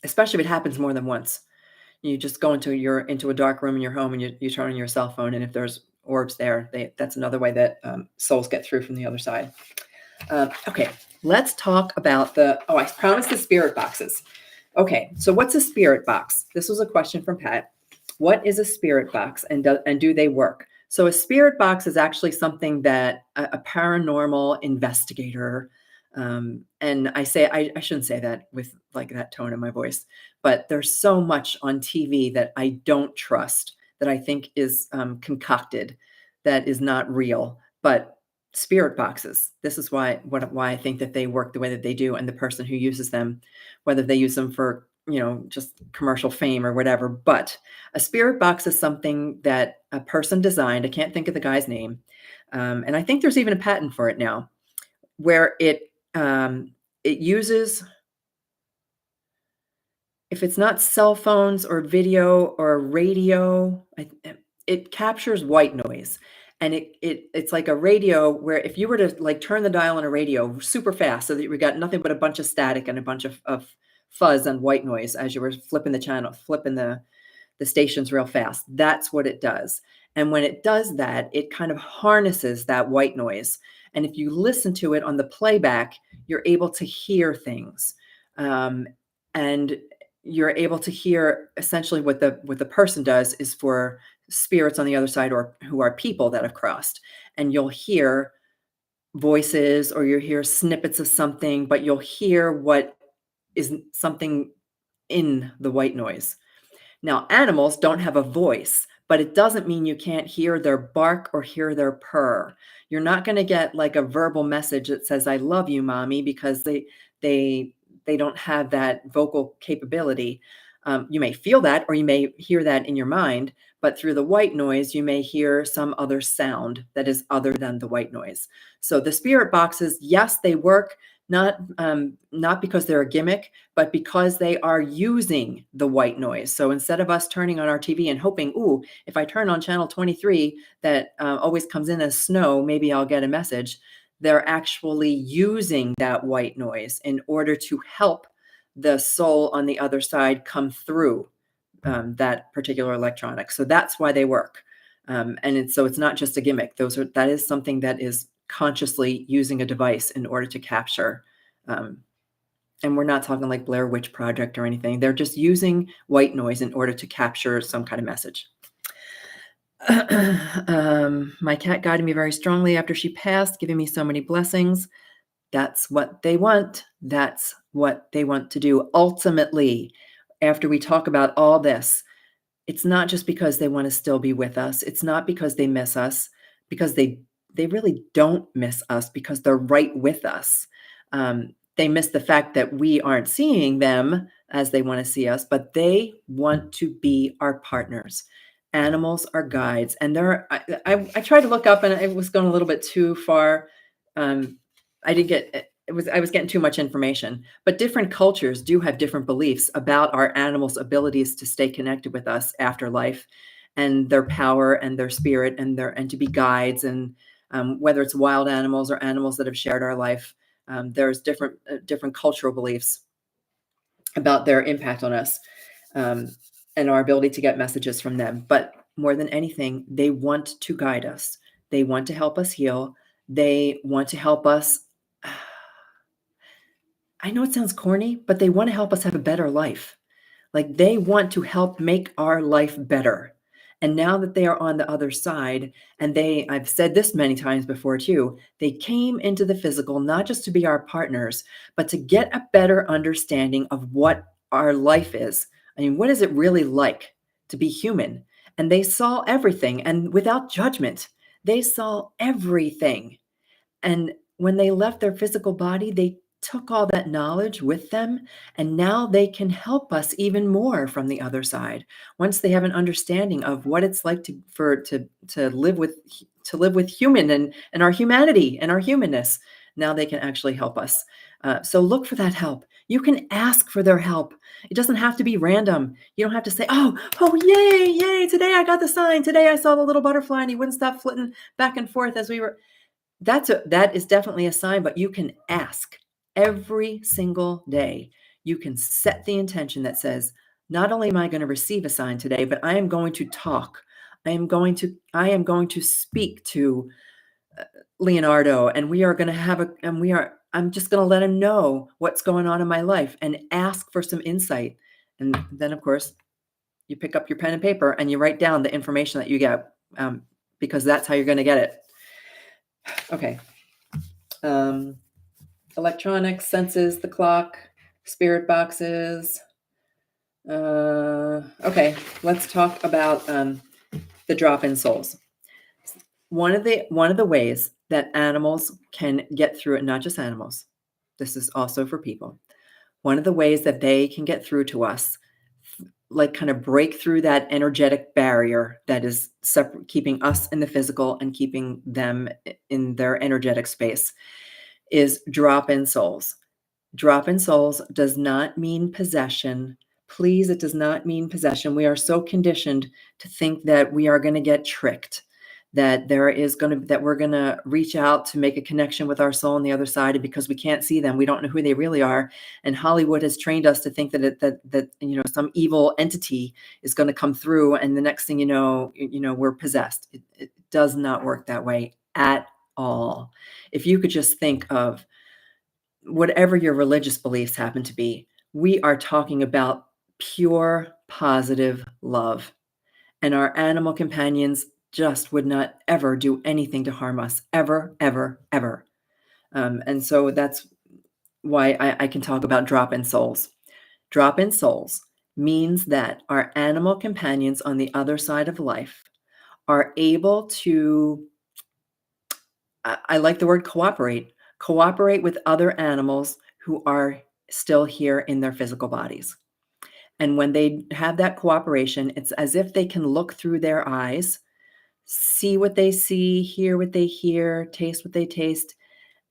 especially if it happens more than once. You just go into a dark room in your home and you turn on your cell phone, and if there's orbs there, that's another way that souls get through from the other side. Okay, let's talk about I promised the spirit boxes. Okay, so what's a spirit box? This was a question from Pat. What is a spirit box, and do they work? So a spirit box is actually something that a paranormal investigator, and I shouldn't say that with like that tone in my voice, but there's so much on TV that I don't trust, that I think is concocted, that is not real. But spirit boxes, this is why I think that they work the way that they do, and the person who uses them, whether they use them for just commercial fame or whatever. But a spirit box is something that a person designed. I can't think of the guy's name, and I think there's even a patent for it now, where it uses, if it's not cell phones or video or radio, it captures white noise. And it's like a radio where if you were to like turn the dial on a radio super fast so that we got nothing but a bunch of static and a bunch of fuzz and white noise as you were flipping the stations real fast, that's what it does. And when it does that, it kind of harnesses that white noise. And if you listen to it on the playback, you're able to hear things. And you're able to hear essentially what the person does is for spirits on the other side, or who are people that have crossed. And you'll hear voices or you'll hear snippets of something, but you'll hear what is something in the white noise. Now, animals don't have a voice, but it doesn't mean you can't hear their bark or hear their purr. You're not going to get like a verbal message that says, "I love you, mommy," because they don't have that vocal capability. You may feel that, or you may hear that in your mind, but through the white noise, you may hear some other sound that is other than the white noise. So the spirit boxes, yes, they work, not because they're a gimmick, but because they are using the white noise. So instead of us turning on our TV and hoping, ooh, if I turn on channel 23 that always comes in as snow, maybe I'll get a message. They're actually using that white noise in order to help the soul on the other side come through that particular electronic. So that's why they work. And it's not just a gimmick. That is something that is consciously using a device in order to capture. And we're not talking like Blair Witch Project or anything. They're just using white noise in order to capture some kind of message. My cat guided me very strongly after she passed, giving me so many blessings. That's what they want. That's what they want to do. Ultimately, after we talk about all this, it's not just because they want to still be with us. It's not because they miss us, because they really don't miss us because they're right with us. They miss the fact that we aren't seeing them as they want to see us, but they want to be our partners. Animals are guides, and there. I tried to look up, and it was going a little bit too far. I didn't get it was I was getting too much information, but different cultures do have different beliefs about our animals' abilities to stay connected with us after life, and their power and their spirit and to be guides, and whether it's wild animals or animals that have shared our life, there's different cultural beliefs about their impact on us, um, and our ability to get messages from them. But more than anything, they want to guide us. They want to help us heal. They want to help us. I know it sounds corny, but they want to help us have a better life. Like, they want to help make our life better. And now that they are on the other side, and I've said this many times before too, they came into the physical not just to be our partners, but to get a better understanding of what our life is. I mean, what is it really like to be human? And they saw everything, and without judgment, they saw everything. And when they left their physical body, they took all that knowledge with them, and now they can help us even more from the other side. Once they have an understanding of what it's like to live with human and our humanity and our humanness, now they can actually help us. So look for that help. You can ask for their help. It doesn't have to be random. You don't have to say, "Oh, yay, yay! Today I got the sign. Today I saw the little butterfly, and he wouldn't stop flitting back and forth as we were." That is definitely a sign, but you can ask every single day. You can set the intention that says, not only am I going to receive a sign today, but I am going to talk. I am going to speak to Leonardo, and we are going to have a and we are I'm just going to let him know what's going on in my life and ask for some insight. And then, of course, you pick up your pen and paper and you write down the information that you get, because that's how you're going to get it. Okay. Um, Electronics, senses, the clock, spirit boxes. Okay, let's talk about the drop-in souls. One of the ways that animals can get through it, not just animals, this is also for people. One of the ways that they can get through to us, like kind of break through that energetic barrier that is keeping us in the physical and keeping them in their energetic space, is drop-in souls. Drop-in souls does not mean possession. Please, it does not mean possession. We are so conditioned to think that we are going to get tricked, that we're going to reach out to make a connection with our soul on the other side, and because we can't see them, we don't know who they really are. And Hollywood has trained us to think that some evil entity is going to come through, and the next thing we're possessed. It does not work that way at all. If you could just think of whatever your religious beliefs happen to be, we are talking about pure positive love. And our animal companions just would not ever do anything to harm us, ever, ever, ever. And so that's why I can talk about drop-in souls. Drop-in souls means that our animal companions on the other side of life are able to, I like the word cooperate with other animals who are still here in their physical bodies. And when they have that cooperation, it's as if they can look through their eyes, see what they see, hear what they hear, taste what they taste,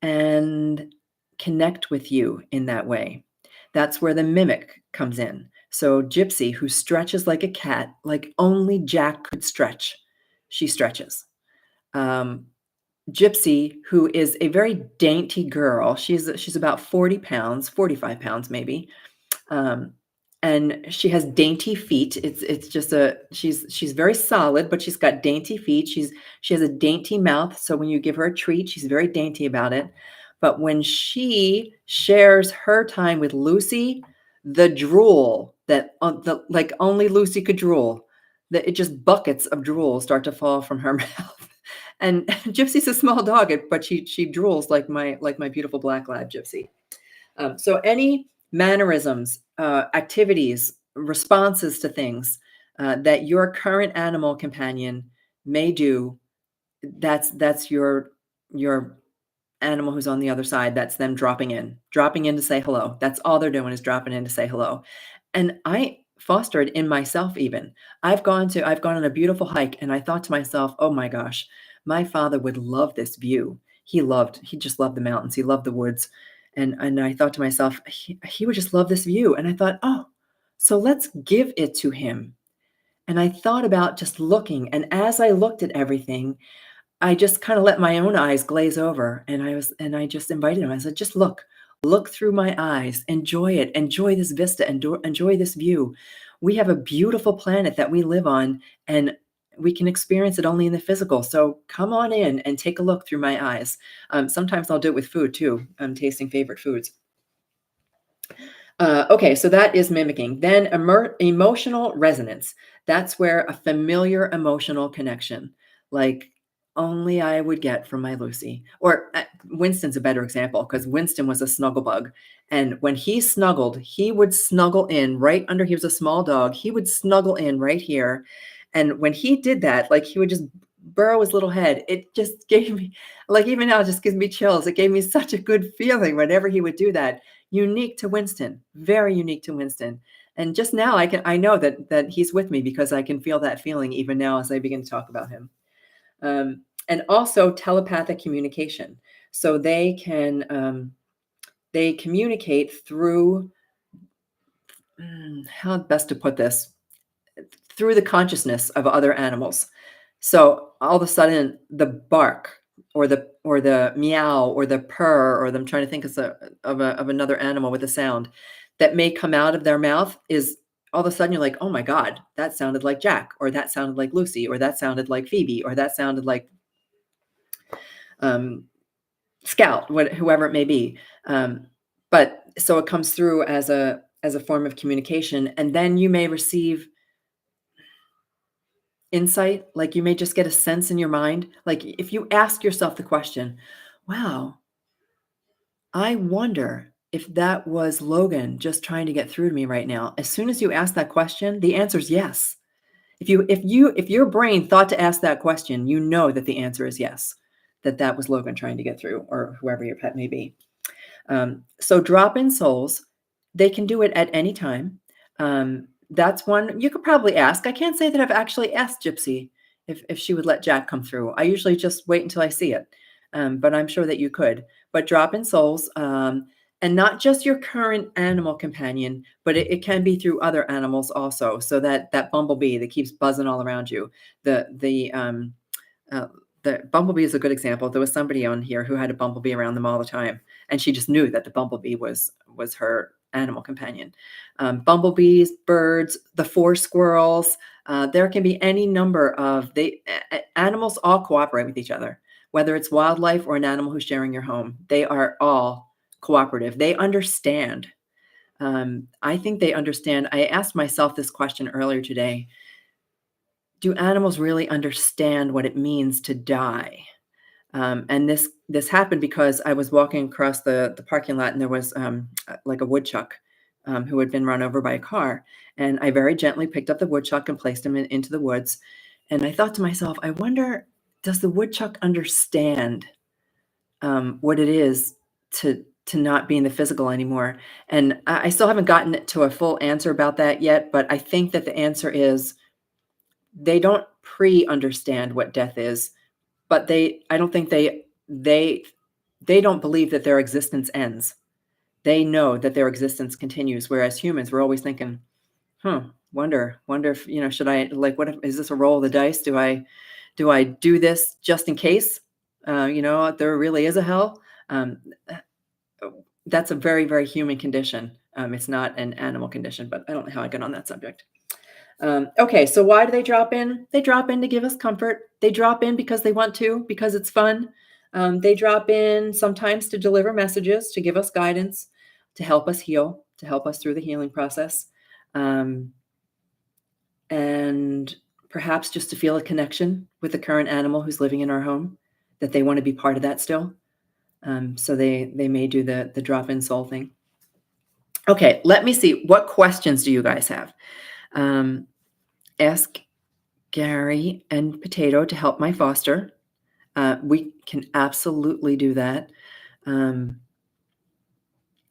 and connect with you in that way. That's where the mimic comes in. So Gypsy, who stretches like a cat, like only Jack could stretch, she stretches. Gypsy, who is a very dainty girl, she's about 40 pounds, 45 pounds maybe, and she has dainty feet. It's just she's very solid, but she's got dainty feet. She has a dainty mouth, so when you give her a treat, she's very dainty about it. But when she shares her time with Lucy, the drool like only Lucy could drool, that it just buckets of drool start to fall from her mouth. And Gypsy's a small dog, but she drools like my beautiful black lab Gypsy. So any mannerisms, activities, responses to things that your current animal companion may do, that's your animal who's on the other side. That's them dropping in to say hello. That's all they're doing is dropping in to say hello. And I fostered in myself even. I've gone on a beautiful hike and I thought to myself, "Oh my gosh, my father would love this view." He just loved the mountains. He loved the woods. And I thought to myself, he would just love this view. And I thought, "Oh, so let's give it to him." And I thought about just looking, and as I looked at everything, I just kinda let my own eyes glaze over, and I just invited him. I said, "Just look. Look through my eyes. Enjoy it. Enjoy this vista. Enjoy this view. We have a beautiful planet that we live on, and we can experience it only in the physical. So come on in and take a look through my eyes." Sometimes I'll do it with food too. I'm tasting favorite foods. Okay, so that is mimicking. Then emotional resonance. That's where a familiar emotional connection, like only I would get from my Lucy. Or Winston's a better example because Winston was a snuggle bug. And when he snuggled, he would snuggle in right under, he was a small dog. He would snuggle in right here. And when he did that, like he would just burrow his little head. It just gave me, like even now, it just gives me chills. It gave me such a good feeling whenever he would do that. Unique to Winston, very unique to Winston. And just now I know that he's with me because I can feel that feeling even now as I begin to talk about him. And also telepathic communication. So they communicate through, how best to put this, through the consciousness of other animals. So all of a sudden the bark or the meow or the purr, or them trying to think of another animal with a sound that may come out of their mouth, is all of a sudden you're like, "Oh my God, that sounded like Jack, or that sounded like Lucy, or that sounded like Phoebe, or that sounded like um, Scout," whoever it may be. But so it comes through as a form of communication, and then you may receive insight. Like you may just get a sense in your mind. Like if you ask yourself the question, "Wow, I wonder if that was Logan just trying to get through to me right now." As soon as you ask that question, the answer is yes. If your brain thought to ask that question, you know that the answer is yes, that that was Logan trying to get through, or whoever your pet may be. So drop-in souls, they can do it at any time. That's one you could probably ask. I can't say that I've actually asked Gypsy if she would let Jack come through. I usually just wait until I see it, but I'm sure that you could. But drop-in souls, and not just your current animal companion, but it can be through other animals also. So that bumblebee that keeps buzzing all around you, uh, the bumblebee is a good example. There was somebody on here who had a bumblebee around them all the time, and she just knew that the bumblebee was her animal companion. Bumblebees, birds, the four squirrels. There can be any number of animals all cooperate with each other, whether it's wildlife or an animal who's sharing your home. They are all cooperative. They understand. I think they understand. I asked myself this question earlier today. Do animals really understand what it means to die? And this happened because I was walking across the parking lot, and there was like a woodchuck who had been run over by a car. And I very gently picked up the woodchuck and placed him into the woods. And I thought to myself, I wonder, does the woodchuck understand what it is to not be in the physical anymore? And I still haven't gotten to a full answer about that yet, but I think that the answer is they don't pre-understand what death is, but I don't think they don't believe that their existence ends. They know that their existence continues, whereas humans, we're always thinking, "Huh, wonder if, should I, like, what if, is this a roll of the dice? Do I do this just in case? There really is a hell." Um, that's a very, very human condition. It's not an animal condition, but I don't know how I got on that subject. Okay, so why do they drop in? They drop in to give us comfort. They drop in because they want to, because it's fun. They drop in sometimes to deliver messages, to give us guidance, to help us heal, to help us through the healing process. And perhaps just to feel a connection with the current animal who's living in our home, that they want to be part of that still. So they may do the drop-in soul thing. Okay, let me see. What questions do you guys have? Ask Gary and Potato to help my foster. We can absolutely do that.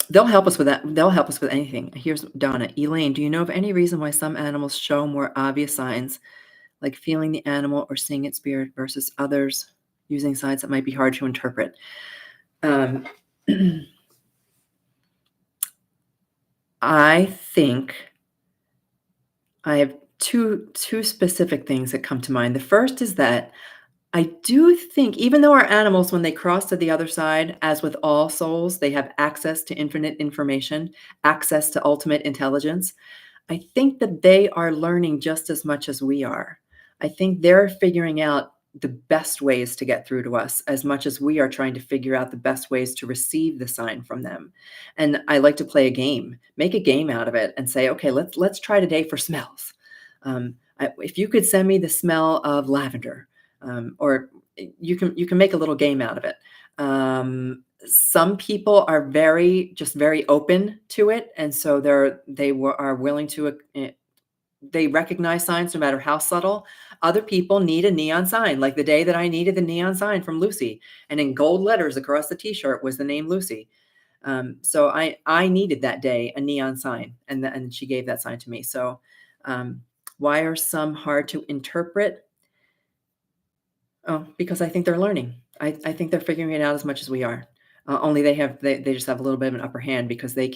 They'll help us with that. They'll help us with anything. Here's Donna. Elaine, do you know of any reason why some animals show more obvious signs, like feeling the animal or seeing its spirit, versus others using signs that might be hard to interpret? I think I have two specific things that come to mind. The first is that I do think, even though our animals, when they cross to the other side, as with all souls, they have access to infinite information, access to ultimate intelligence. I think that they are learning just as much as we are. I think they're figuring out the best ways to get through to us as much as we are trying to figure out the best ways to receive the sign from them. And I like to play a game, make a game out of it and say, okay, let's try today for smells. If you could send me the smell of lavender, or you can make a little game out of it. Some people are very open to it, and so are willing to. They recognize signs no matter how subtle. Other people need a neon sign, like the day that I needed the neon sign from Lucy, and in gold letters across the T-shirt was the name Lucy. So I needed that day a neon sign, and she gave that sign to me. So why are some hard to interpret? Oh, because I think they're learning. I think they're figuring it out as much as we are. Only they just have a little bit of an upper hand because they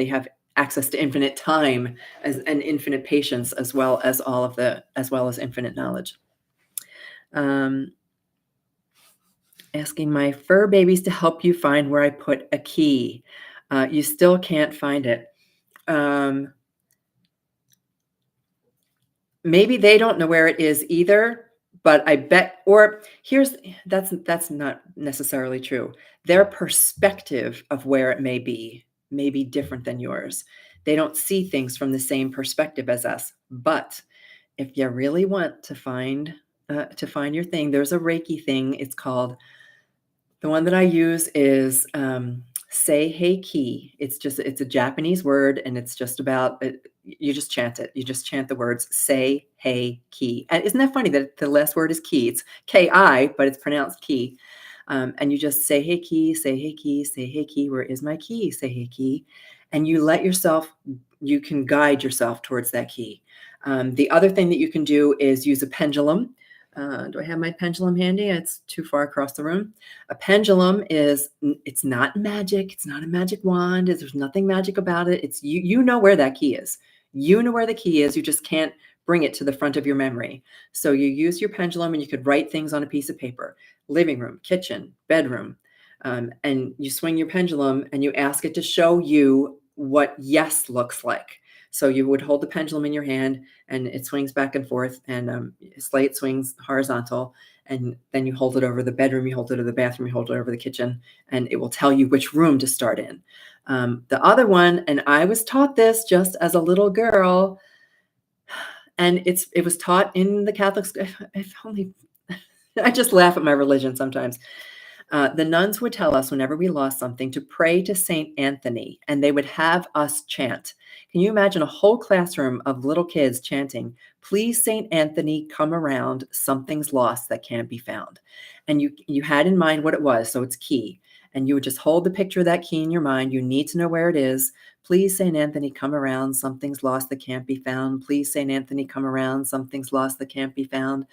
have access to infinite time and infinite patience as well as infinite knowledge. Asking my fur babies to help you find where I put a key. You still can't find it. Maybe they don't know where it is either, but I bet, or that's not necessarily true. Their perspective of where it may be different than yours. They don't see things from the same perspective as us. But if you really want to find your thing, there's a Reiki thing. It's called, the one that I use is Say Hey Ki. It's a Japanese word, and it's just about it. You just chant it. You just chant the words Say Hey Ki. And isn't that funny that the last word is ki? It's Ki, but it's pronounced ki. And you just say Hey Ki, say Hey Ki, say Hey Ki. Where is my key? Say Hey Ki. And you can guide yourself towards that key. The other thing that you can do is use a pendulum. Do I have my pendulum handy? It's too far across the room. A pendulum it's not magic. It's not a magic wand. There's nothing magic about it. It's you know where that key is. You know where the key is. You just can't bring it to the front of your memory. So you use your pendulum, and you could write things on a piece of paper: living room, kitchen, bedroom. And you swing your pendulum and you ask it to show you what yes looks like. So you would hold the pendulum in your hand, and it swings back and forth, and slate swings horizontal, and then you hold it over the bedroom, you hold it over the bathroom, you hold it over the kitchen, and it will tell you which room to start in. The other one, and I was taught this just as a little girl, and it was taught in the Catholic school. If only I just laugh at my religion sometimes. The nuns would tell us whenever we lost something to pray to Saint Anthony, and they would have us chant. Can you imagine a whole classroom of little kids chanting, "Please, Saint Anthony, come around. Something's lost that can't be found." And you had in mind what it was, so it's key. And you would just hold the picture of that key in your mind. You need to know where it is. "Please, Saint Anthony, come around. Something's lost that can't be found. Please, Saint Anthony, come around. Something's lost that can't be found.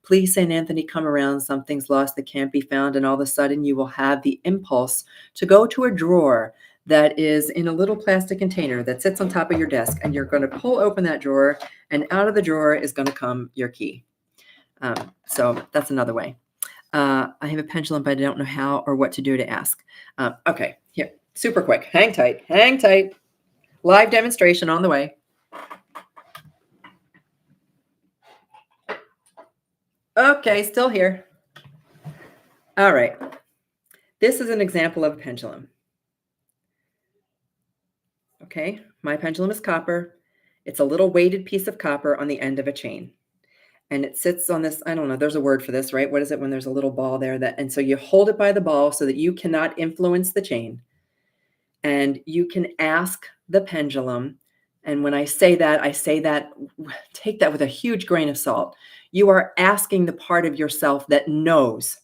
Please, Saint Anthony, come around. Something's lost that can't be found." And all of a sudden, you will have the impulse to go to a drawer that is in a little plastic container that sits on top of your desk, and you're going to pull open that drawer, and out of the drawer is going to come your key. So that's another way. I have a pendulum, but I don't know how or what to do to ask. Okay, here, super quick. Hang tight. Hang tight. Live demonstration on the way. Okay, still here. All right. This is an example of a pendulum. Okay, my pendulum is copper. It's a little weighted piece of copper on the end of a chain. and it sits on this, I don't know, there's a word for this, right? What is it when there's a little ball there that, and so you hold it by the ball so that you cannot influence the chain, and you can ask the pendulum. And when I say that, take that with a huge grain of salt. You are asking the part of yourself that knows,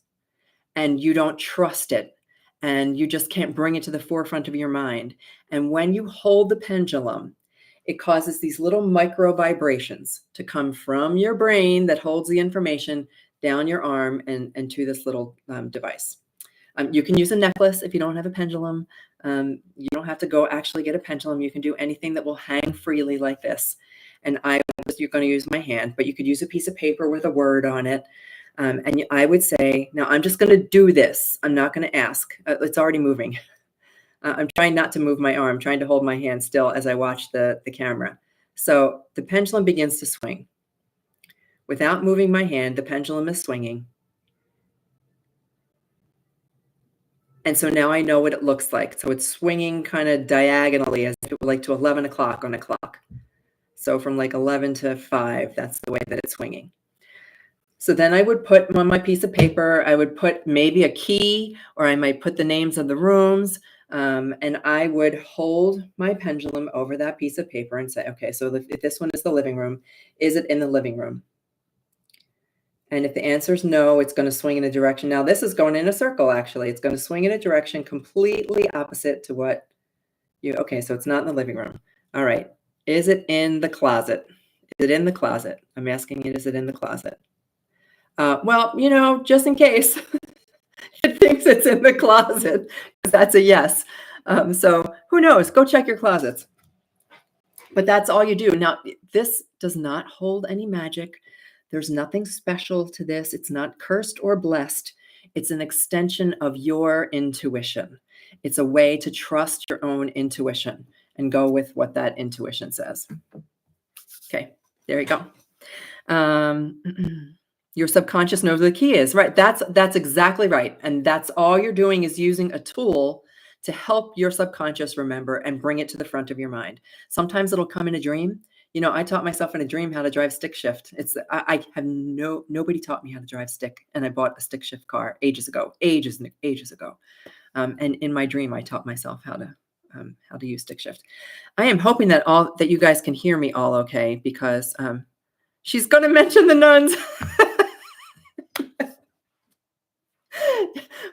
and you don't trust it, and you just can't bring it to the forefront of your mind. And when you hold the pendulum, it causes these little micro vibrations to come from your brain that holds the information down your arm and to this little device. You can use a necklace if you don't have a pendulum. You don't have to go actually get a pendulum. You can do anything that will hang freely like this. And you're going to use my hand, but you could use a piece of paper with a word on it. And I would say, now I'm just going to do this. I'm not going to ask. It's already moving. I'm trying not to move my arm, trying to hold my hand still as I watch the camera. So the pendulum begins to swing. Without moving my hand, the pendulum is swinging. And so now I know what it looks like. So it's swinging kind of diagonally as if it were like to 11 o'clock on a clock. So from like 11 to 5, that's the way that it's swinging. So then I would put on my piece of paper, I would put maybe a key, or I might put the names of the rooms. And I would hold my pendulum over that piece of paper and say, okay, so if this one is the living room, is it in the living room? And if the answer is no, it's going to swing in a direction. Now, this is going in a circle, actually. It's going to swing in a direction completely opposite to what okay, so it's not in the living room. All right. Is it in the closet? Is it in the closet? I'm asking it, is it in the closet? Well, just in case it thinks it's in the closet, because that's a yes. So who knows? Go check your closets. But that's all you do. Now, this does not hold any magic. There's nothing special to this. It's not cursed or blessed. It's an extension of your intuition. It's a way to trust your own intuition and go with what that intuition says. Okay, there you go. Your subconscious knows where the key is, right? That's exactly right. And that's all you're doing, is using a tool to help your subconscious remember and bring it to the front of your mind. Sometimes it'll come in a dream. I taught myself in a dream how to drive stick shift. I have nobody taught me how to drive stick, and I bought a stick shift car ages ago. And in my dream, I taught myself how to use stick shift. I am hoping that you guys can hear me all okay, because she's going to mention the nuns.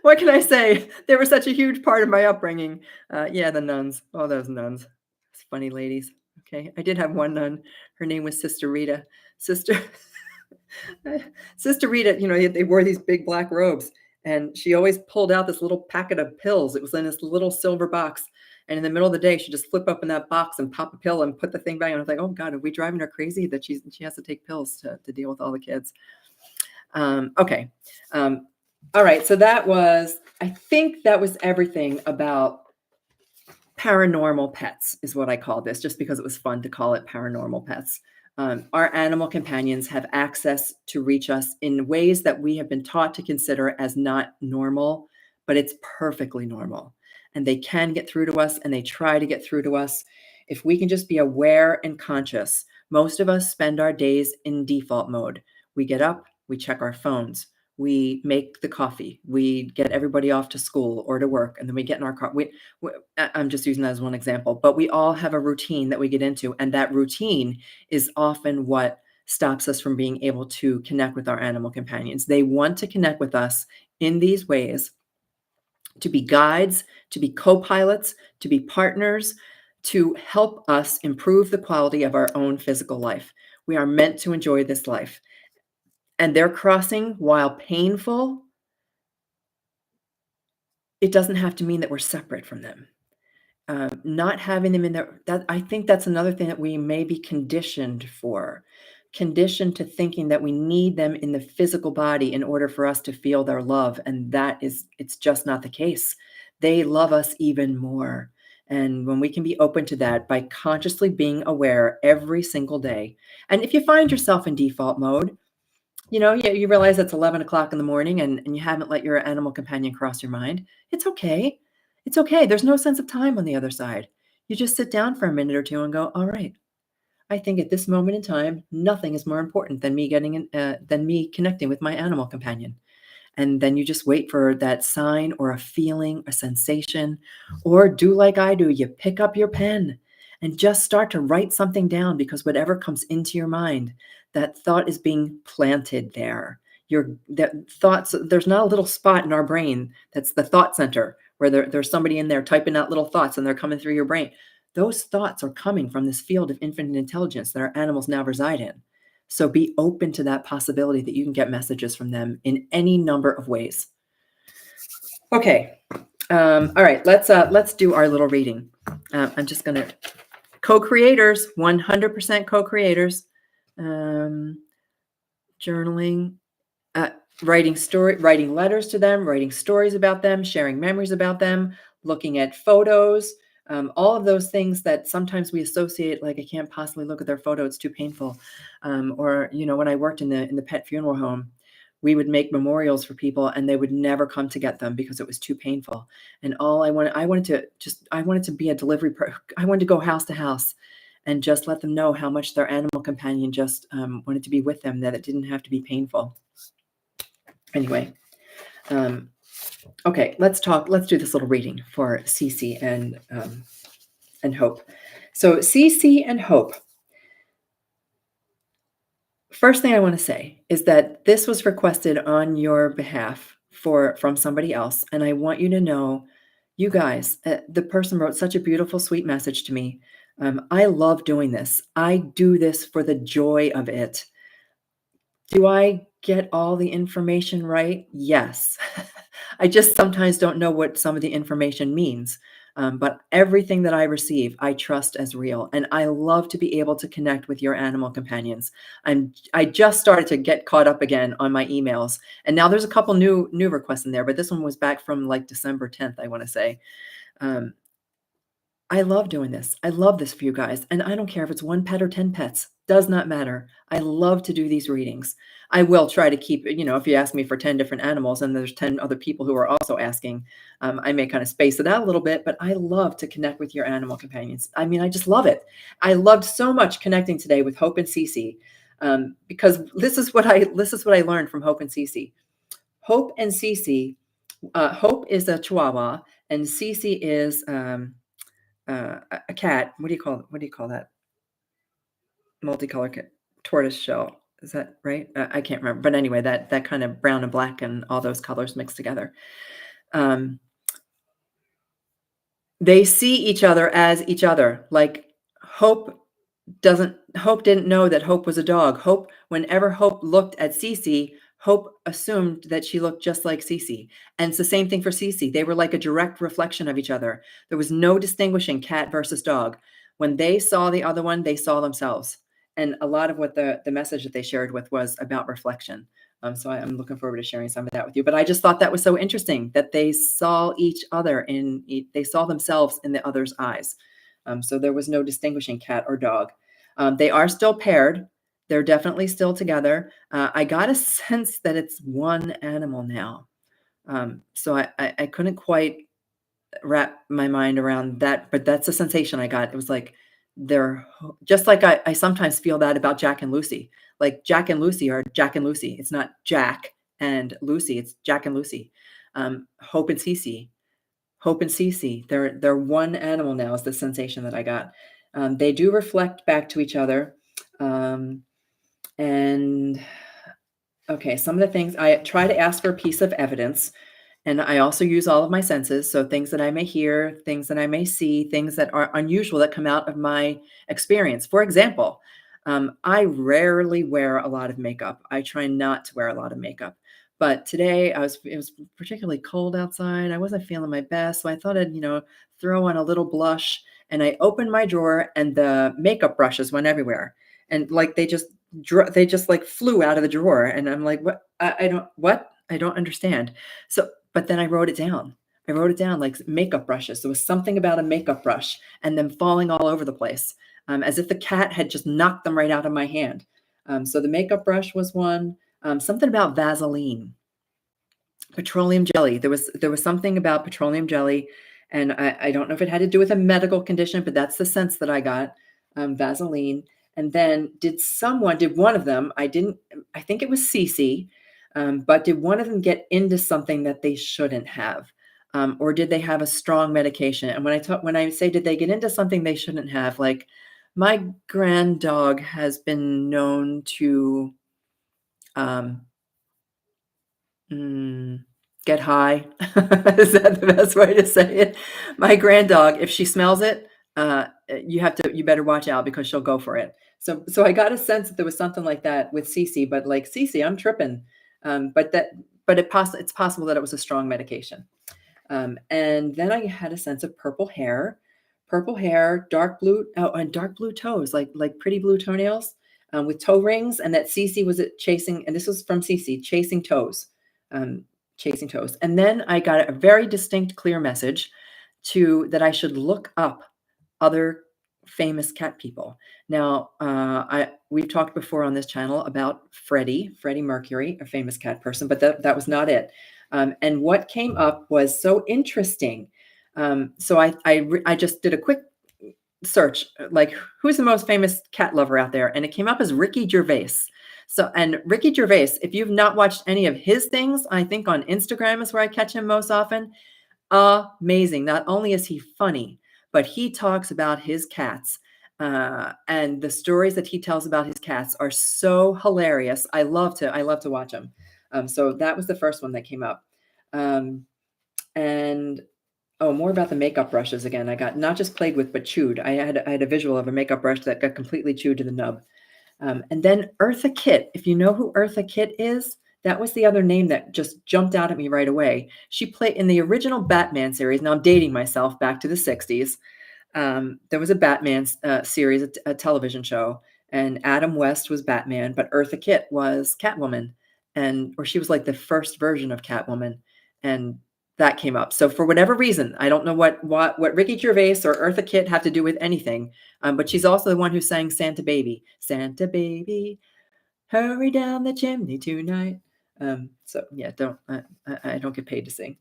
What can I say? They were such a huge part of my upbringing. Yeah, the nuns. Oh, those nuns. Those funny ladies. Okay, I did have one nun. Her name was Sister Rita. Sister Rita, they wore these big black robes, and she always pulled out this little packet of pills. It was in this little silver box. And in the middle of the day, she'd just flip open that box and pop a pill and put the thing back. And I was like, oh God, are we driving her crazy that she has to take pills to deal with all the kids? Okay. All right. So I think that was everything about paranormal pets, is what I call this, just because it was fun to call it paranormal pets. Our animal companions have access to reach us in ways that we have been taught to consider as not normal, but it's perfectly normal. And they can get through to us, and they try to get through to us. If we can just be aware and conscious. Most of us spend our days in default mode. We get up, we check our phones, we make the coffee, we get everybody off to school or to work, and then we get in our car. I'm just using that as one example, but we all have a routine that we get into, and that routine is often what stops us from being able to connect with our animal companions. They want to connect with us in these ways, to be guides, to be co-pilots, to be partners, to help us improve the quality of our own physical life. We are meant to enjoy this life. And their crossing, while painful, it doesn't have to mean that we're separate from them. Not having them in there, I think that's another thing that we may be conditioned to thinking that we need them in the physical body in order for us to feel their love. And it's just not the case. They love us even more. And when we can be open to that by consciously being aware every single day. And if you find yourself in default mode, you realize it's 11 o'clock in the morning and you haven't let your animal companion cross your mind. It's okay. It's okay. There's no sense of time on the other side. You just sit down for a minute or two and go, all right, I think at this moment in time, nothing is more important than than me connecting with my animal companion. And then you just wait for that sign or a feeling, a sensation, or do like I do. You pick up your pen and just start to write something down, because whatever comes into your mind, that thought is being planted there. That thoughts, there's not a little spot in our brain that's the thought center where there's somebody in there typing out little thoughts and they're coming through your brain. Those thoughts are coming from this field of infinite intelligence that our animals now reside in. So be open to that possibility that you can get messages from them in any number of ways. Okay. All right. Let's do our little reading. I'm just going to co-creators, 100% co-creators, journaling, writing letters to them, writing stories about them, sharing memories about them, looking at photos, all of those things that sometimes we associate, like I can't possibly look at their photo, it's too painful. Or, when I worked in the pet funeral home, we would make memorials for people and they would never come to get them because it was too painful. And I wanted to be a delivery I wanted to go house to house and just let them know how much their animal companion just wanted to be with them, that it didn't have to be painful. Anyway, okay, let's do this little reading for Cece and Hope. So Cece and Hope. First thing I want to say is that this was requested on your behalf from somebody else, and I want you to know, you guys, the person wrote such a beautiful, sweet message to me. I love doing this. I do this for the joy of it. Do I get all the information right? Yes. I just sometimes don't know what some of the information means. But everything that I receive, I trust as real. And I love to be able to connect with your animal companions. I just started to get caught up again on my emails. And now there's a couple new requests in there, but this one was back from like December 10th, I want to say. I love doing this. I love this for you guys. And I don't care if it's 1 pet or 10 pets, does not matter. I love to do these readings. I will try to keep, if you ask me for 10 different animals and there's 10 other people who are also asking, I may kind of space it out a little bit, but I love to connect with your animal companions. I mean, I just love it. I loved so much connecting today with Hope and Cece, because this is what I learned from Hope and Cece. Hope and Cece, Hope is a Chihuahua and Cece is, a cat. What do you call that? Multicolored cat, tortoise shell. Is that right? I can't remember. But anyway, that kind of brown and black and all those colors mixed together. They see each other as each other. Like Hope didn't know that Hope was a dog. Whenever Hope looked at Cece, Hope assumed that she looked just like Cece. And it's the same thing for Cece. They were like a direct reflection of each other. There was no distinguishing cat versus dog. When they saw the other one, they saw themselves. And a lot of what the message that they shared with was about reflection. So I'm looking forward to sharing some of that with you. But I just thought that was so interesting that they saw each other they saw themselves in the other's eyes. So there was no distinguishing cat or dog. They are still paired. They're definitely still together. I got a sense that it's one animal now. So I couldn't quite wrap my mind around that, but that's the sensation I got. It was like they're just like I sometimes feel that about Jack and Lucy. Like Jack and Lucy are Jack and Lucy. It's not Jack and Lucy. It's Jack and Lucy. Hope and Cece. Hope and Cece. They're one animal now is the sensation that I got. They do reflect back to each other. And okay, some of the things I try to ask for a piece of evidence, and I also use all of my senses. So things that I may hear, things that I may see, things that are unusual that come out of my experience. For example, I rarely wear a lot of makeup. I try not to wear a lot of makeup. But today it was particularly cold outside. I wasn't feeling my best. So I thought I'd, throw on a little blush. And I opened my drawer and the makeup brushes went everywhere. And like they just like flew out of the drawer. And I'm like, what? I don't understand. So, but then I wrote it down. I wrote it down like makeup brushes. There was something about a makeup brush and them falling all over the place, as if the cat had just knocked them right out of my hand. So the makeup brush was one. Something about Vaseline, petroleum jelly. There was something about petroleum jelly, and I don't know if it had to do with a medical condition, but that's the sense that I got. Vaseline. And then did one of them, I think it was Cece, but did one of them get into something that they shouldn't have? Or did they have a strong medication? And when I say did they get into something they shouldn't have, like my grand dog has been known to um, get high. Is that the best way to say it? My grand dog, if she smells it, you better watch out because she'll go for it. So I got a sense that there was something like that with Cece, but like Cece, I'm tripping. It's possible that it was a strong medication. And then I had a sense of purple hair, dark blue, and dark blue toes, like pretty blue toenails, with toe rings, and that Cece was chasing, and this was from Cece, um, chasing toes. And then I got a very distinct, clear message that I should look up other famous cat people. Now, we've talked before on this channel about Freddie Mercury, a famous cat person, but that was not it. And what came up was so interesting. So I just did a quick search, like who's the most famous cat lover out there, and it came up as Ricky Gervais. And Ricky Gervais, if you've not watched any of his things, I think on Instagram is where I catch him most often. Amazing. Not only is he funny, but he talks about his cats. And the stories that he tells about his cats are so hilarious. I love to watch them. So that was the first one that came up. And more about the makeup brushes again. I got not just played with, but chewed. I had a visual of a makeup brush that got completely chewed to the nub. And then Eartha Kitt. If you know who Eartha Kitt is, that was the other name that just jumped out at me right away. She played in the original Batman series. Now I'm dating myself back to the 60s. There was a Batman series, a television show, and Adam West was Batman, but Eartha Kitt was Catwoman, or she was like the first version of Catwoman, and that came up. So for whatever reason, I don't know what Ricky Gervais or Eartha Kitt have to do with anything, but she's also the one who sang Santa Baby, hurry down the chimney tonight. So yeah, I don't get paid to sing.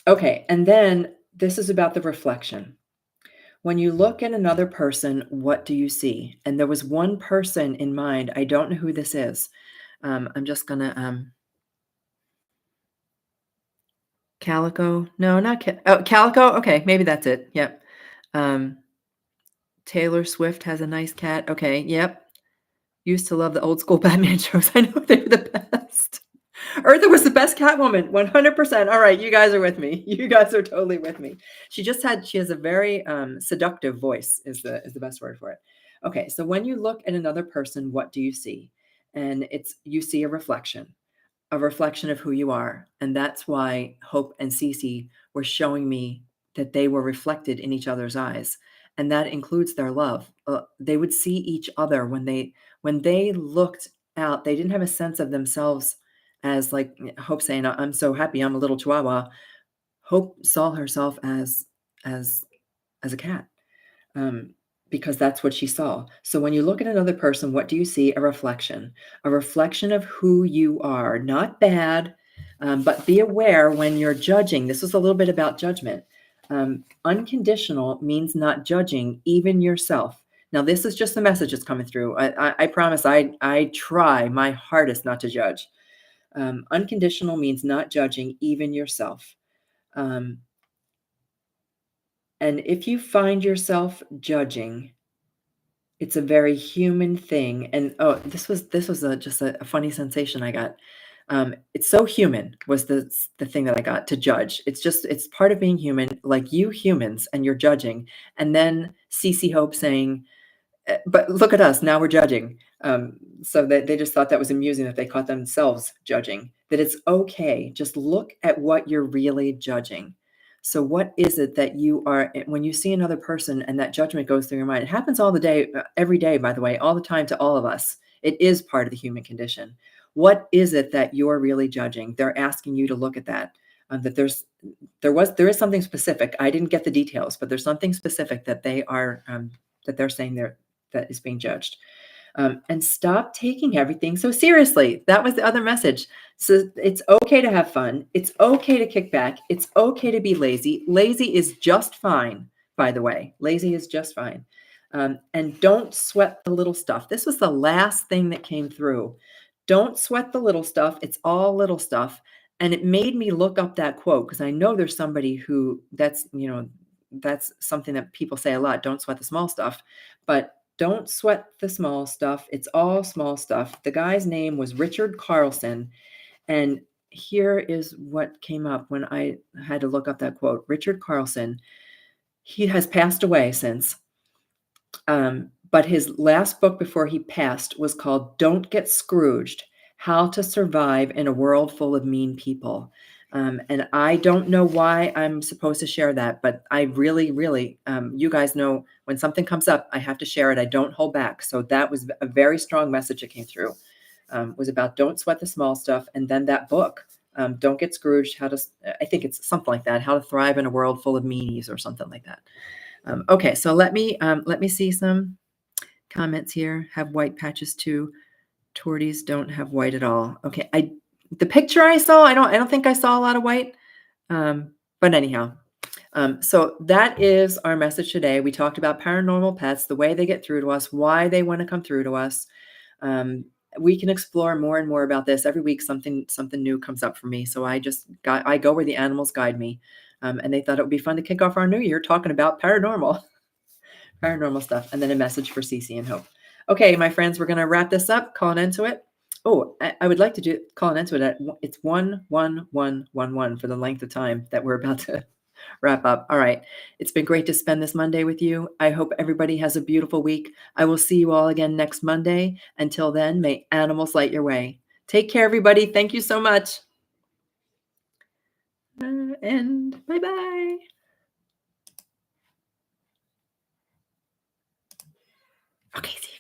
Okay, and then this is about the reflection. When you look at another person, what do you see? And there was one person in mind. I don't know who this is. I'm just gonna Calico. No, not Calico. Okay, maybe that's it. Yep. Taylor Swift has a nice cat. Okay, yep. Used to love the old school Batman shows. I know they were the best. Eartha was the best Catwoman, 100%. All right, you guys are with me. You guys are totally with me. She has a very seductive voice is the best word for it. Okay, so when you look at another person, what do you see? And you see a reflection of who you are. And that's why Hope and Cece were showing me that they were reflected in each other's eyes. And that includes their love. They would see each other when they looked out. They didn't have a sense of themselves as like Hope saying, "I'm so happy, I'm a little chihuahua." Hope saw herself as a cat, because that's what she saw. So when you look at another person, what do you see? A reflection of who you are. Not bad, but be aware when you're judging. This is a little bit about judgment. Unconditional means not judging even yourself. Now, this is just the message that's coming through. I promise I try my hardest not to judge. Unconditional means not judging even yourself. And if you find yourself judging, it's a very human thing. And this was just a funny sensation I got. It's so human was the thing that I got to judge. It's part of being human, like you humans, and you're judging. And then Cece Hope saying, but look at us, now we're judging. So that they just thought that was amusing that they caught themselves judging, that it's okay. Just look at what you're really judging. So what is it that you are, when you see another person and that judgment goes through your mind? It happens all the day, every day, by the way, all the time to all of us. It is part of the human condition. What is it that you're really judging? They're asking you to look at that. That there is something specific. I didn't get the details, but there's something specific that they're saying that is being judged. And stop taking everything so seriously. That was the other message. So it's okay to have fun. It's okay to kick back. It's okay to be lazy. Lazy is just fine, by the way. Lazy is just fine. And don't sweat the little stuff. This was the last thing that came through. Don't sweat the little stuff. It's all little stuff. And it made me look up that quote because I know there's somebody who that's something that people say a lot. Don't sweat the small stuff, but don't sweat the small stuff. It's all small stuff. The guy's name was Richard Carlson. And here is what came up when I had to look up that quote. Richard Carlson, he has passed away since. But his last book before he passed was called Don't Get Scrooged: How to Survive in a World Full of Mean People. And I don't know why I'm supposed to share that, but I really, really, you guys know when something comes up, I have to share it. I don't hold back. So that was a very strong message that came through. Was about don't sweat the small stuff. And then that book, Don't Get Scrooged, I think it's something like that, How to Thrive in a World Full of Meanies or something like that. Okay, so let me see some comments here. Have white patches too. Torties don't have white at all. Okay, the picture I saw, I don't think I saw a lot of white. But anyhow, so that is our message today. We talked about paranormal pets, the way they get through to us, why they want to come through to us. We can explore more and more about this every week. Something new comes up for me. So I go where the animals guide me. And they thought it would be fun to kick off our new year talking about paranormal stuff, and then a message for Cece and Hope. Okay, my friends, we're going to wrap this up, call an end to it. Oh, I would like to call an end to it at it's 11111 for the length of time that we're about to wrap up. All right. It's been great to spend this Monday with you. I hope everybody has a beautiful week. I will see you all again next Monday. Until then, may animals light your way. Take care, everybody. Thank you so much. And bye-bye. Okay, see you.